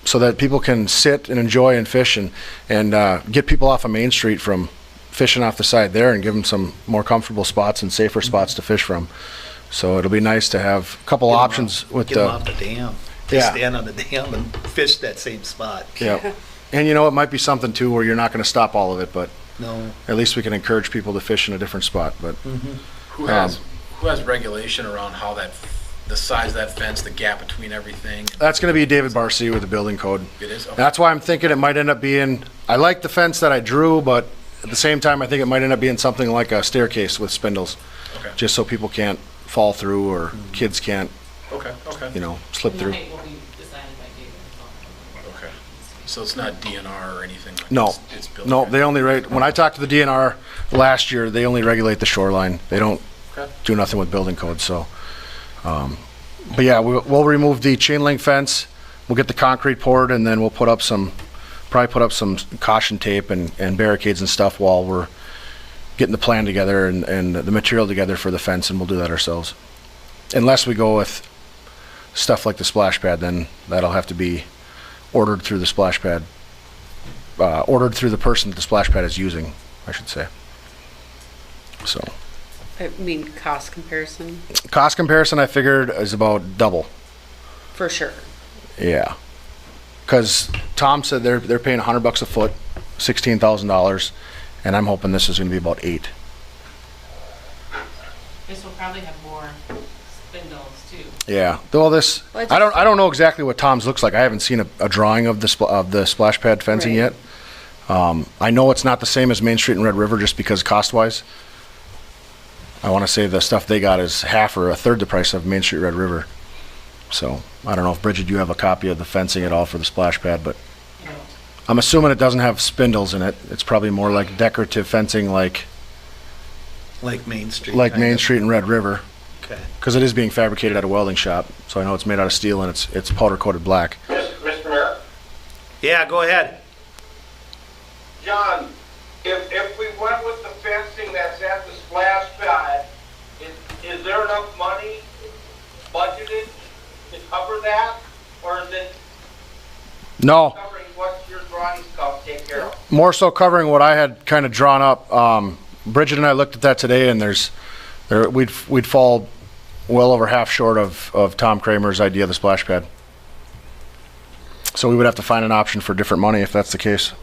I: so that people can sit and enjoy and fish and get people off of Main Street from fishing off the side there and give them some more comfortable spots and safer spots to fish from. So it'll be nice to have a couple options with
A: Get them
I: the,
A: off the dam. They
I: Yeah.
A: stand on the dam and fish that same spot.
I: yeah. And you know, it might be something too where you're not going to stop all of it, but
A: No.
I: at least we can encourage people to fish in a different spot. But
G: Who has regulation around how the size of that fence, the gap between everything?
I: that's going to be David Barcy with the building code.
G: It is? Okay.
I: That's why I'm thinking it might end up being, I like the fence that I drew, but at the same time, I think it might end up being something like a staircase with spindles,
G: Okay.
I: just so people can't fall through or kids can't,
G: Okay,
I: you know, slip
E: And the
I: through.
E: height will be decided by David as well.
G: okay. So it's not DNR or anything like
I: No,
G: this? It's built.
I: no, they only when I talked to the DNR last year, they only regulate the shoreline. They don't
G: Okay.
I: do nothing with building codes, so. But yeah, we'll remove the chain link fence, we'll get the concrete poured, and then we'll probably put up some caution tape and barricades and stuff while we're getting the plan together and the material together for the fence, and we'll do that ourselves. Unless we go with stuff like the splash pad, then that'll have to be ordered through the splash pad, ordered through the person that the splash pad is using, I should say. So,
H: I mean, cost comparison,
I: cost comparison, I figured, is about double.
H: for sure.
I: Yeah. Because Tom said they're paying $100 a foot, $16,000, and I'm hoping this is going to be about $8,000.
E: This will probably have more spindles too.
I: Yeah. Well, this
H: Well,
I: I don't know exactly what Tom's looks like. I haven't seen a drawing of the splash pad fencing
H: Right.
I: yet. I know it's not the same as Main Street and Red River just because cost wise. I want to say the stuff they got is half or a third the price of Main Street Red River. So I don't know if Bridget, you have a copy of the fencing at all for the splash pad, but
E: You know,
I: I'm assuming it doesn't have spindles in it. It's probably more like decorative fencing like
A: Like Main Street.
I: Main
A: kind of.
I: Street and Red River.
A: Okay.
I: Because it is being fabricated at a welding shop, so I know it's made out of steel and it's powder coated black.
F: Mr. Mayor?
A: Yeah, go ahead.
F: John, if we went with the fencing that's at the splash pad, is there enough money budgeted to cover that? Or is it
I: No,
F: covering what your drawings take care of?
I: more so covering what I had kind of drawn up. Bridget and I looked at that today, and we'd fall well over half short of Tom Kramer's idea of the splash pad. So we would have to find an option for different money if that's the case.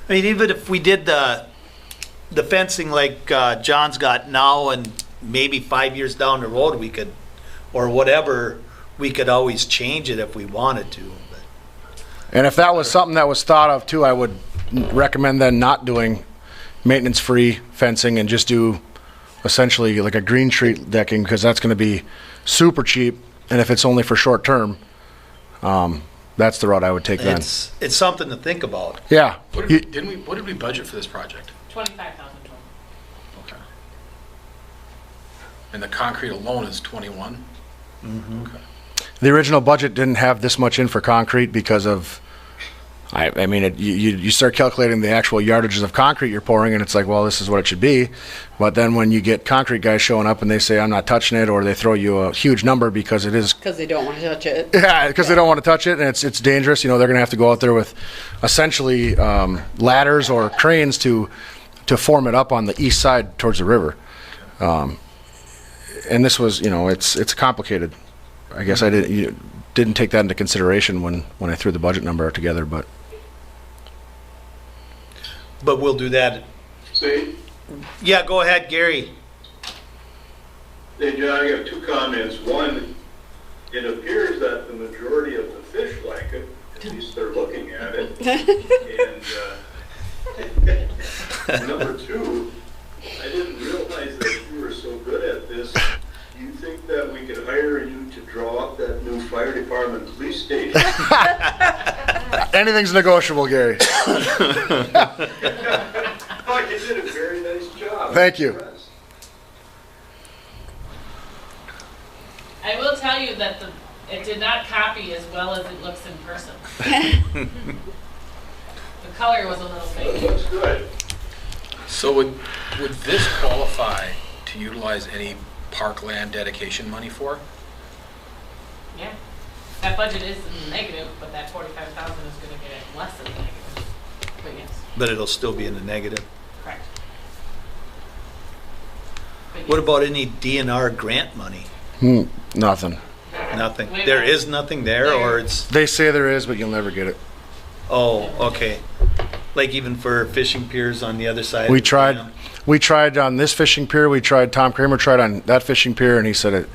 A: I mean, even if we did the fencing like John's got now and maybe 5 years down the road, we could, or whatever, we could always change it if we wanted to. But
I: And if that was something that was thought of too, I would recommend then not doing maintenance-free fencing and just do essentially like a green treat decking, because that's going to be super cheap. And if it's only for short term, that's the route I would take then.
A: it's something to think about.
I: Yeah.
G: What
I: You-
G: did we budget for this project?
E: 25,000 total.
G: Okay. And the concrete alone is 21? Okay.
I: The original budget didn't have this much in for concrete because of, I mean, you start calculating the actual yardages of concrete you're pouring, and it's like, well, this is what it should be. But then when you get concrete guys showing up and they say, I'm not touching it, or they throw you a huge number because it is,
H: Because they don't want to touch it.
I: yeah, because they don't want to touch it, and it's dangerous. You know, they're going to have to go out there with essentially ladders or cranes to form it up on the east side towards the river. And this was, you know, it's complicated. I guess I didn't take that into consideration when I threw the budget number together, but.
A: But we'll do that.
L: Say,
A: Yeah, go ahead, Gary.
L: hey, John, I got two comments. One, it appears that the majority of the fish like it, at least they're looking at it. And number two, I didn't realize that you were so good at this. Do you think that we could hire you to draw up that new fire department police station?
I: Anything's negotiable, Gary.
L: Oh, you did a very nice job.
I: Thank you.
E: I will tell you that it did not copy as well as it looks in person. The color was a little
L: It
E: fake.
L: looks good.
G: So would this qualify to utilize any parkland dedication money for?
E: Yeah. that budget is in the negative, but that 45,000 is gonna get it less than the negative. But yes,
A: But it'll still be in the negative.
E: correct. But
A: What
E: yes.
A: about any DNR grant money?
M: Nothing.
A: Nothing.
E: Wait,
A: There
E: wait.
A: is nothing there, or it's,
M: They say there is, but you'll never get it.
A: oh, okay. Like even for fishing piers on the other side?
M: We
A: of the
M: tried,
A: dam?
M: we tried on this fishing pier, Tom Kramer tried on that fishing pier, and he said it,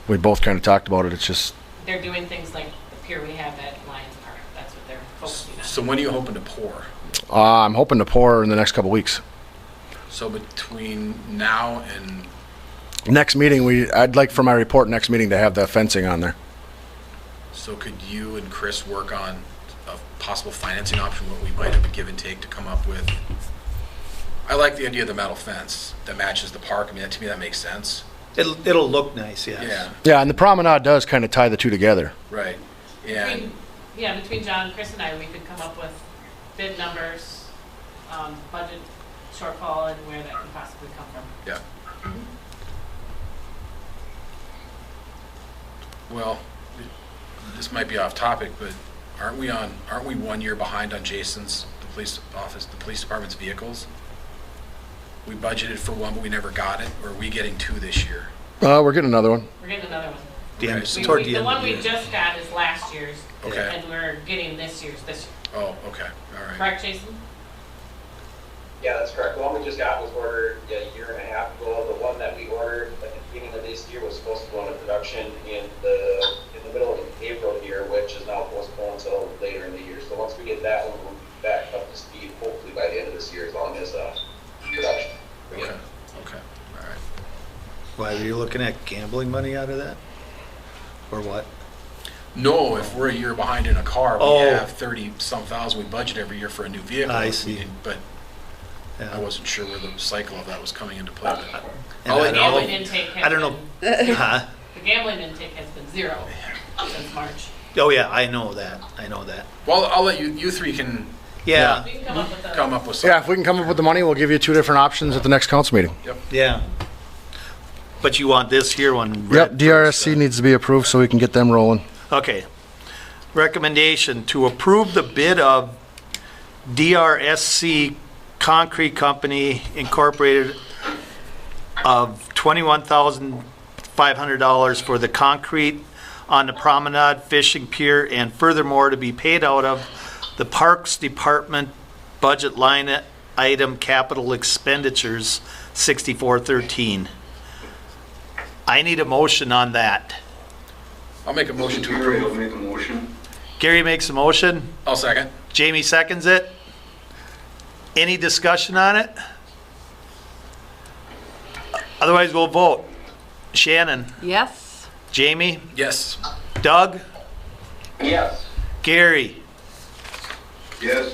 M: we both kind of talked about it, it's just,
E: They're doing things like the pier we have at Lions Park. That's what they're focusing on.
G: So when are you hoping to pour?
M: I'm hoping to pour in the next couple weeks.
G: So between now and,
M: Next meeting, I'd like for my report next meeting to have the fencing on there.
G: so could you and Chris work on a possible financing option, what we might have a give and take to come up with? I like the idea of the metal fence that matches the park. I mean, to me, that makes sense.
A: It'll look nice, yes.
G: Yeah,
M: Yeah, and the promenade does kind of tie the two together.
G: right. And
E: Between, yeah, between John, Chris, and I, we could come up with bid numbers, budget shortfall, and where that could possibly come from.
G: yeah. Well, this might be off topic, but aren't we 1 year behind on Jason's, the police department's vehicles? We budgeted for one, but we never got it, or are we getting two this year?
M: We're getting another one.
E: We're getting another one.
A: The end,
G: Okay.
A: toward the
E: The
A: end
E: one
A: of the
E: we
A: year.
E: just got is last year's,
G: Okay.
E: and we're getting this year's this year.
G: Oh, okay, all right.
E: Correct, Jason?
F: Yeah, that's correct. The one we just got was ordered a year and a half ago. The one that we ordered at the beginning of this year was supposed to go into production in the middle of April here, which is now postponed until later in the year. So once we get that one, we'll be back up to speed, hopefully by the end of this year, as long as production.
G: Okay, okay, all right.
A: Why, are you looking at gambling money out of that? Or what?
G: No, if we're a year behind in a car, we
A: Oh.
G: have 30-some thousand we budget every year for a new vehicle.
A: I
G: We
A: see.
G: didn't- But
A: Yeah.
G: I wasn't sure where the cycle of that was coming into play. but-
A: And
G: I'll
A: I
G: let
E: The
G: you-
E: gambling intake has
A: I don't know.
E: been,
A: Huh?
E: the gambling intake has been 0 since March.
A: Oh, yeah, I know that. I know that.
G: Well, I'll let you three can
A: Yeah,
E: We can come up with a.
G: come up with something.
M: Yeah, if we can come up with the money, we'll give you two different options at the next council meeting.
A: yeah. But you want this here one?
M: Yep,
A: read
M: DRSC
A: first,
M: needs to be approved so we can get them rolling.
A: Okay. Recommendation to approve the bid of DRSC Concrete Company Incorporated of $21,500 for the concrete on the Promenade Fishing Pier, and furthermore to be paid out of the Parks Department budget line item capital expenditures 6413. I need a motion on that.
G: I'll make a motion to
L: Gary will
G: approve.
L: make a motion.
A: Gary makes a motion.
G: I'll second.
A: Jamie seconds it. Any discussion on it? Otherwise, we'll vote. Shannon,
H: Yes?
A: Jamie,
G: Yes.
A: Doug,
F: Yes.
A: Gary,
L: Yes.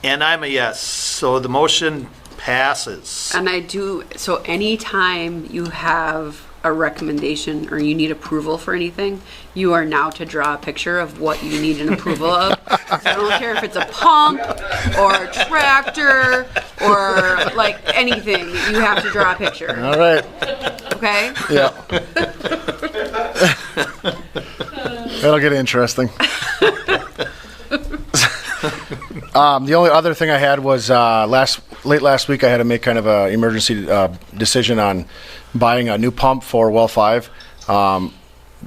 A: and I'm a yes. So the motion passes.
H: And I do, so anytime you have a recommendation or you need approval for anything, you are now to draw a picture of what you need an approval of. So I don't care if it's a pump or a tractor or like anything, you have to draw a picture,
M: All right,
H: okay?
M: yeah. That'll get interesting. The only other thing I had was late last week I had to make kind of a emergency decision on buying a new pump for well 5.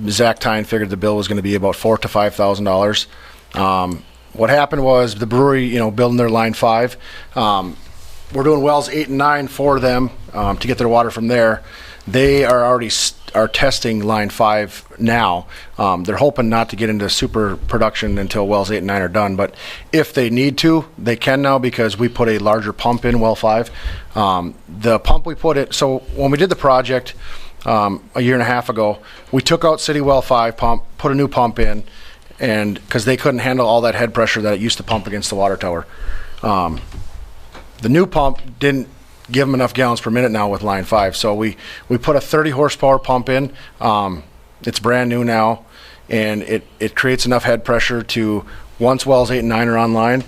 M: Zach Tyne figured the bill was going to be about $4,000 to $5,000. What happened was the brewery, building their line 5. We're doing wells 8 and 9 for them to get their water from there. They are already are testing line 5 now. They're hoping not to get into super production until wells 8 and 9 are done, but if they need to, they can now because we put a larger pump in well 5. The pump we put it, so when we did the project a year and a half ago, we took out city well 5 pump, put a new pump in, and because they couldn't handle all that head pressure that it used to pump against the water tower. The new pump didn't give them enough gallons per minute now with line 5, so we put a 30 horsepower pump in. It's brand new now, and it creates enough head pressure to, once wells 8 and 9 are online,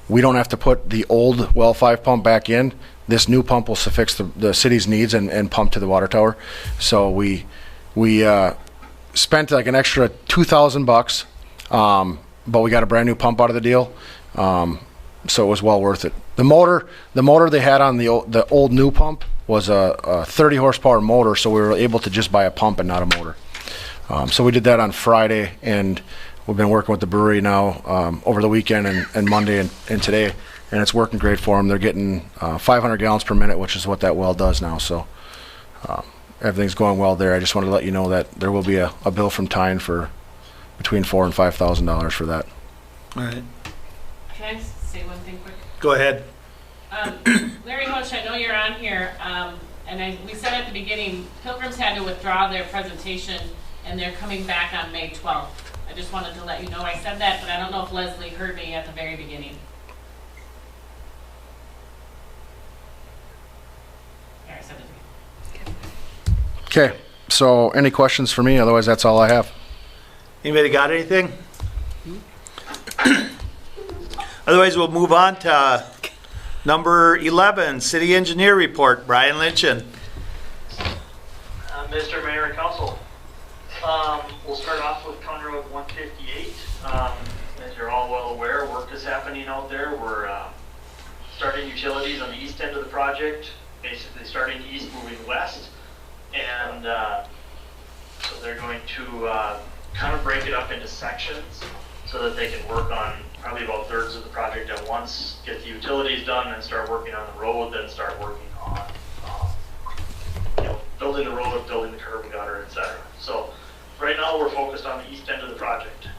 M: we don't have to put the old well 5 pump back in. This new pump will suffix the city's needs and pump to the water tower. So we spent like an extra $2,000, but we got a brand new pump out of the deal, so it was well worth it. The motor they had on the old new pump was a 30 horsepower motor, so we were able to just buy a pump and not a motor. So we did that on Friday, and we've been working with the brewery now over the weekend and Monday and today, and it's working great for them. They're getting 500 gallons per minute, which is what that well does now. So everything's going well there. I just wanted to let you know that there will be a bill from Tyne for between $4,000 and $5,000 for that.
A: All right.
E: Can I say one thing quick?
A: Go ahead.
E: Larry Hosch, I know you're on here, and we said at the beginning, Pilgrims had to withdraw their presentation, and they're coming back on May 12th. I just wanted to let you know I said that, but I don't know if Leslie heard me at the very beginning. Yeah, I said it again.
M: Okay, so any questions for me? Otherwise, that's all I have.
A: Anybody got anything? Otherwise, we'll move on to number 11, City Engineer Report. Brian Lynchen.
J: Mr. Mayor and Council, we'll start off with County Road 158. As you're all well aware, work is happening out there. We're starting utilities on the east end of the project, basically starting east, moving west. And so they're going to kind of break it up into sections so that they can work on probably about thirds of the project at once, get the utilities done, and start working on the road, then start working on building the road, building the curb and gutter, etc. So right now we're focused on the east end of the project.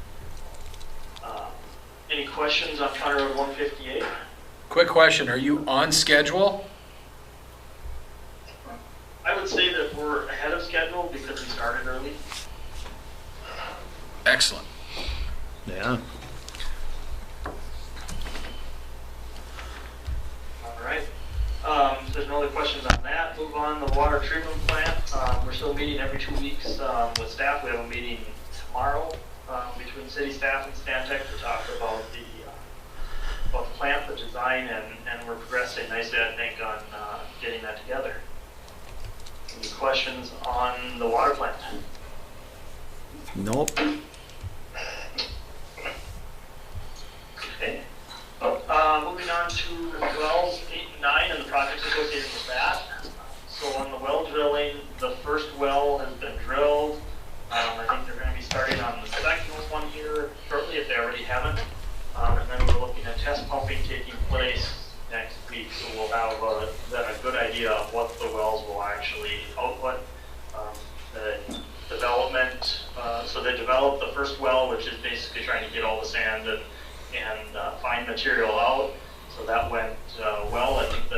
J: Any questions on County Road 158?
G: Quick question, are you on schedule?
J: I would say that we're ahead of schedule because we started early.
G: Excellent.
A: Yeah.
J: All right. If there's no other questions on that, move on the water treatment plant. We're still meeting every 2 weeks with staff. We have a meeting tomorrow between city staff and Stantec to talk about the plant, the design, and we're progressing nicely, I think, on getting that together. Any questions on the water plant?
A: Nope.
J: Okay. Moving on to wells 8 and 9 and the projects associated with that. So on the well drilling, the first well has been drilled. I think they're going to be starting on the second one here shortly if they already haven't. And then we're looking at test pumping taking place next week. So we'll have then a good idea of what the wells will actually output. The development, so they developed the first well, which is basically trying to get all the sand and fine material out. So that went well. I think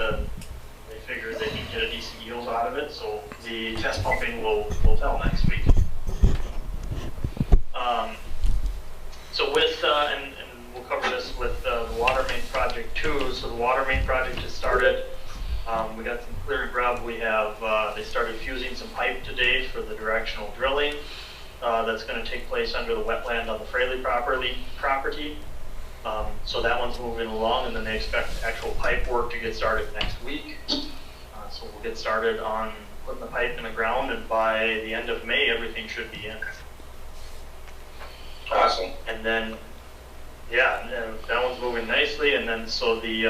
J: they figured they can get a decent yield out of it. So the test pumping will tell next week. So with, and we'll cover this with the water main project too. So the water main project has started. We got some clear grub. We have, they started fusing some pipe today for the directional drilling. That's going to take place under the wetland on the Fraley property. So that one's moving along, and then they expect actual pipe work to get started next week. So we'll get started on putting the pipe in the ground, and by the end of May, everything should be in.
F: Awesome.
J: And then, yeah, that one's moving nicely. And then so the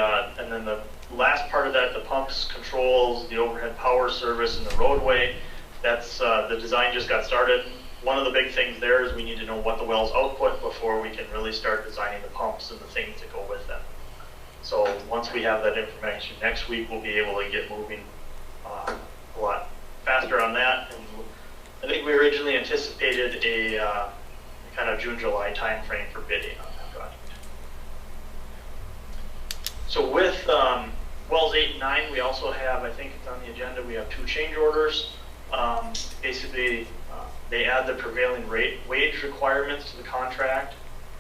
J: last part of that, the pumps, controls, the overhead power service, and the roadway. That's the design just got started. One of the big things there is we need to know what the wells output before we can really start designing the pumps and the things that go with them. So once we have that information next week, we'll be able to get moving a lot faster on that. And I think we originally anticipated a kind of June-July timeframe for bidding on that project. So with wells 8 and 9, we also have, I think it's on the agenda, we have 2 change orders. Basically, they add the prevailing wage requirements to the contract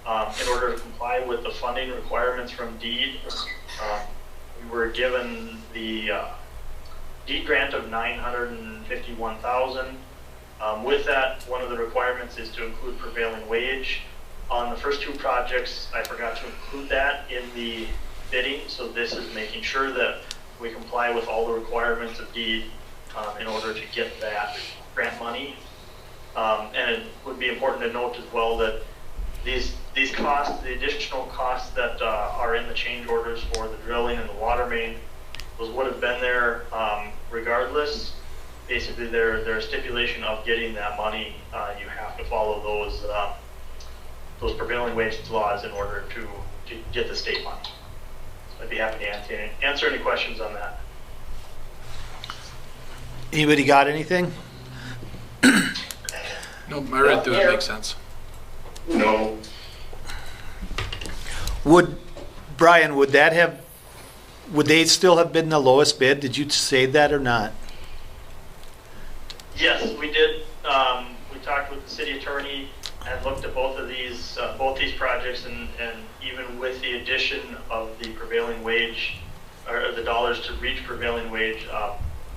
J: in order to comply with the funding requirements from DEED. We were given the DEED grant of $951,000. With that, one of the requirements is to include prevailing wage. On the first 2 projects, I forgot to include that in the bidding, so this is making sure that we comply with all the requirements of DEED in order to get that grant money. And it would be important to note as well that these costs, the additional costs that are in the change orders for the drilling and the water main, those would have been there regardless. Basically, they're a stipulation of getting that money. You have to follow those prevailing wage laws in order to get the state money. So I'd be happy to answer any questions on that.
A: Anybody got anything?
G: No, I read through it, makes sense.
L: No.
A: Brian, would they still have been the lowest bid? Did you say that or not?
J: Yes, we did. We talked with the city attorney and looked at both these projects, and even with the addition of the prevailing wage, or the dollars to reach prevailing wage,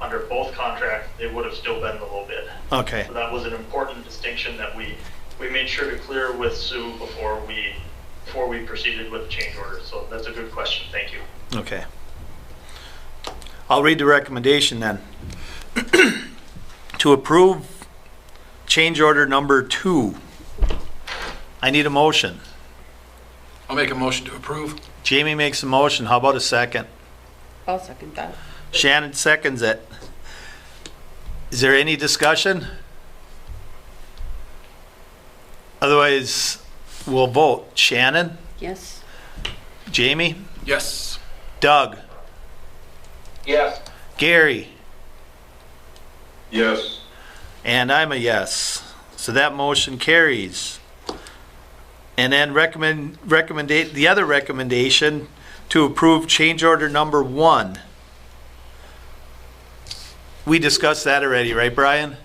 J: under both contracts, they would have still been the low bid.
A: Okay.
J: So that was an important distinction that we made sure to clear with Sue before we proceeded with the change order. So that's a good question. Thank you.
A: Okay. I'll read the recommendation then. To approve change order number 2. I need a motion.
G: I'll make a motion to approve.
A: Jamie makes a motion. How about a second?
H: I'll second that.
A: Shannon seconds it. Is there any discussion? Otherwise, we'll vote. Shannon?
H: Yes.
A: Jamie?
G: Yes.
A: Doug?
F: Yes.
A: Gary?
L: Yes.
A: And I'm a yes. So that motion carries. And then the other recommendation to approve change order number 1. We discussed that already, right, Brian?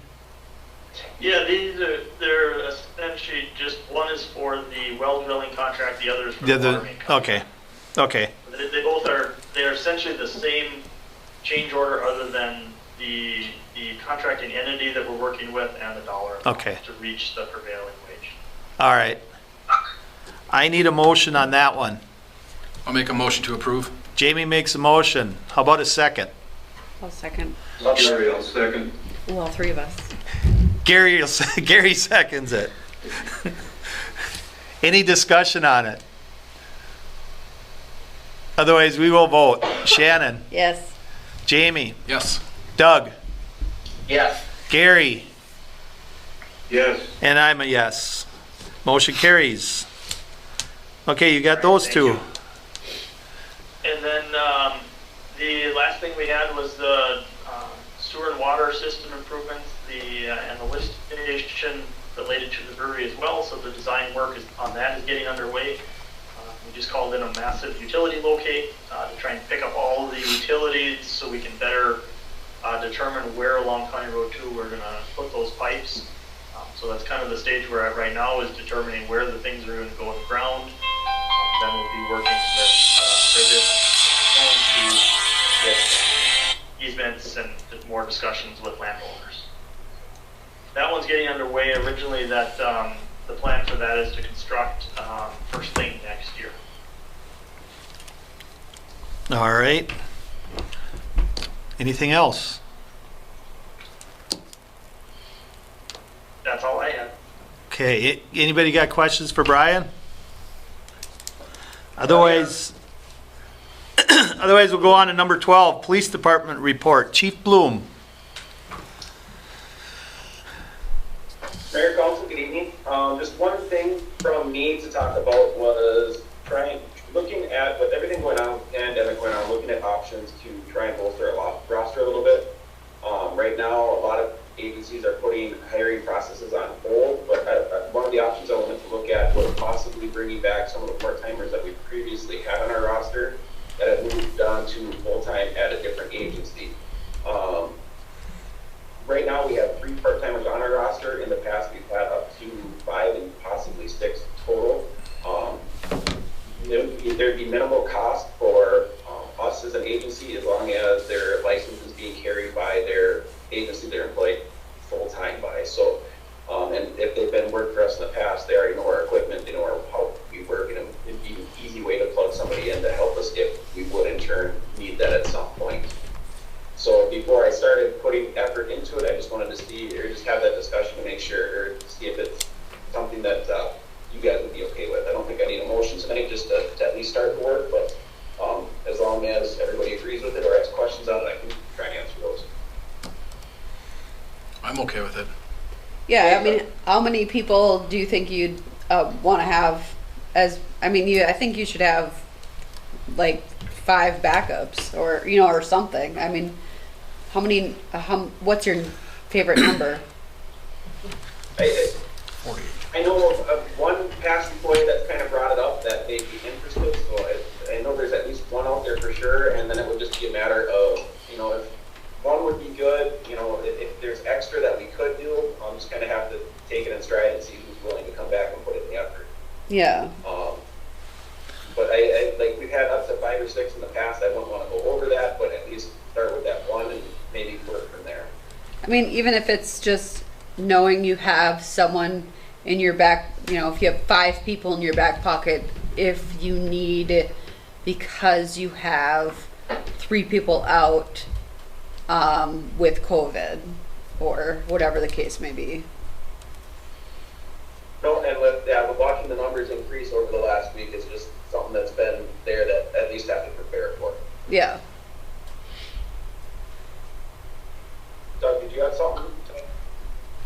J: Yeah, they're essentially just, one is for the well drilling contract, the other is for the water main contract.
A: Okay.
J: They both they're essentially the same change order, other than the contracting entity that we're working with and the dollar amount
A: Okay.
J: to reach the prevailing wage.
A: All right. I need a motion on that one.
G: I'll make a motion to approve.
A: Jamie makes a motion. How about a second?
H: I'll second.
L: Gary, I'll second.
H: Well, 3 of us.
A: Gary seconds it. Any discussion on it? Otherwise, we will vote. Shannon?
H: Yes.
A: Jamie?
G: Yes.
A: Doug?
F: Yes.
A: Gary?
L: Yes.
A: And I'm a yes. Motion carries. Okay, you got those two.
J: And then the last thing we had was the sewer and water system improvements, and the lift station related to the brewery as well. So the design work on that is getting underway. We just called in a massive utility locate to try and pick up all of the utilities so we can better determine where along County Road 2 we're going to put those pipes. So that's kind of the stage we're at right now, is determining where the things are going to go in the ground. Then we'll be working with to get easements and more discussions with landowners. That one's getting underway. Originally, that the plan for that is to construct first thing next year.
A: All right. Anything else?
J: That's all I have.
A: Okay, anybody got questions for Brian? Otherwise, we'll go on to number 12, Police Department report. Chief Bloom.
N: Mayor, Council, good evening. Just one thing from me to talk about was looking at, with everything going on, pandemic going on, looking at options to try and bolster our roster a little bit. Right now, a lot of agencies are putting hiring processes on hold, but one of the options I wanted to look at was possibly bringing back some of the part-timers that we previously had on our roster that have moved on to full-time at a different agency. Right now, we have 3 part-timers on our roster. In the past, we've had up to 5 and possibly 6 total. There'd be minimal cost for us as an agency, as long as their license is being carried by their agency they're employed full-time by. So, and if they've been working for us in the past, they already know our equipment, they know how we work, and it'd be an easy way to plug somebody in to help us if we would in turn need that at some point. So before I started putting effort into it, I just wanted to see, or just have that discussion to make sure, or
G: I'm okay with it.
H: Yeah, I mean, how many people do you think you'd want to have as, I mean, I think you should have like 5 backups or, or something. I mean, how many, what's your favorite number?
N: I know of one past employee that's kind of brought it up that they'd be interested, so I know there's at least one out there for sure, and then it would just be a matter of, if one would be good, if there's extra that we could do, I'll just kind of have to take it in stride and see who's willing to come back and put in the effort.
H: Yeah.
N: But I like, we've had up to 5 or 6 in the past, I wouldn't want to go over that, but at least start with that one and maybe work from there.
H: I mean, even if it's just knowing you have someone in your back, if you have 5 people in your back pocket, if you need it because you have 3 people out with COVID or whatever the case may be.
N: No, and with watching the numbers increase over the last week, it's just something that's been there that at least have to prepare for.
H: Yeah.
N: Doug, did you have something?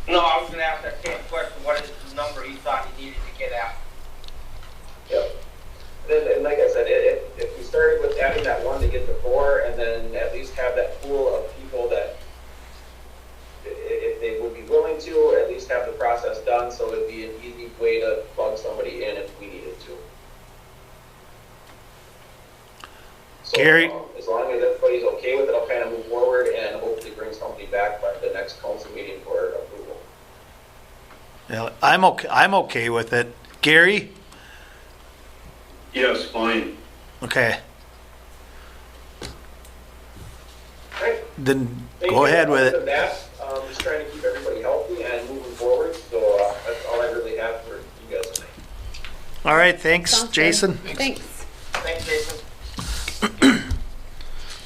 F: No, I was gonna ask that same question, what is the number he thought he needed to get at?
N: Yep. And like I said, if we started with adding that 1 to get to 4, and then at least have that pool of people that, if they would be willing to, at least have the process done, so it'd be an easy way to plug somebody in if we needed to. So,
A: Gary?
N: As long as everybody's okay with it, I'll kind of move forward and hopefully bring something back by the next council meeting for approval.
A: Yeah, I'm okay with it. Gary?
L: Yes, fine.
A: Okay,
N: Right.
A: then
N: Thank
A: go
N: you.
A: ahead with
N: Other
A: it.
N: than that, just trying to keep everybody healthy and moving forward, so that's all I really have for you guys tonight.
A: All right, thanks,
H: Sounds good.
A: Jason.
H: Thanks.
F: Thanks, Jason.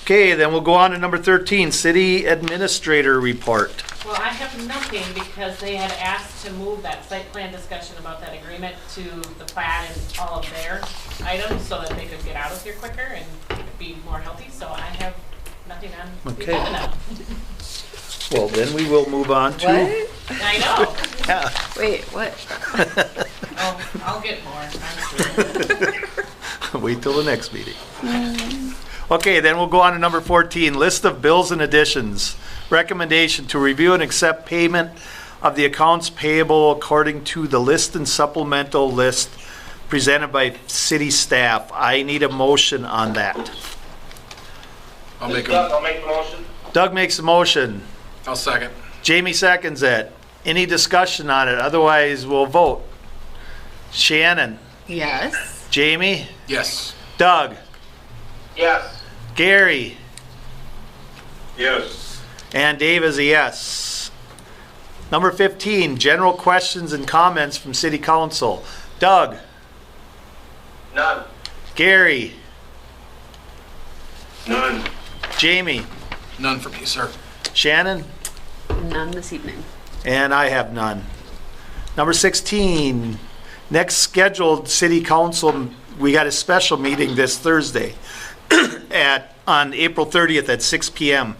A: Okay, then we'll go on to number 13, City Administrator Report.
E: Well, I have nothing because they had asked to move that site plan discussion about that agreement to the plat and all of their items so that they could get out of here quicker and be more healthy, so I have nothing on the
A: Okay.
E: agenda now.
A: Well, then we will move on to.
H: What?
E: I know.
A: Yeah.
H: Wait, what?
E: Oh, I'll get more, I'm sure.
A: Wait till the next meeting. Okay, then we'll go on to number 14, List of Bills and Additions. Recommendation to review and accept payment of the accounts payable according to the list and supplemental list presented by city staff. I need a motion on that.
G: I'll
F: This
G: make
F: is Doug,
G: a,
F: I'll make the motion.
A: Doug makes a motion.
G: I'll second.
A: Jamie seconds it. Any discussion on it? Otherwise, we'll vote. Shannon,
H: Yes.
A: Jamie,
G: Yes.
A: Doug,
F: Yes.
A: Gary,
L: Yes.
A: and Dave is a yes. Number 15, general questions and comments from City Council. Doug,
F: None.
A: Gary,
L: None.
A: Jamie,
G: None for me, sir.
A: Shannon,
H: None this evening.
A: and I have none. Number 16, next scheduled City Council, we got a special meeting this Thursday on April 30th at 6 PM.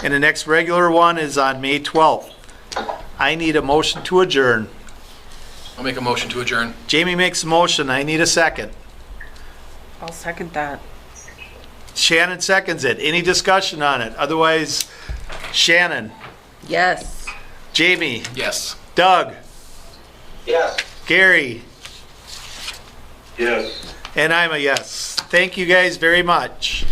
A: And the next regular one is on May 12th. I need a motion to adjourn.
G: I'll make a motion to adjourn.
A: Jamie makes a motion. I need a second.
H: I'll second that.
A: Shannon seconds it. Any discussion on it? Otherwise, Shannon,
H: Yes.
A: Jamie,
G: Yes.
A: Doug,
F: Yes.
A: Gary,
L: Yes.
A: and I'm a yes. Thank you guys very much.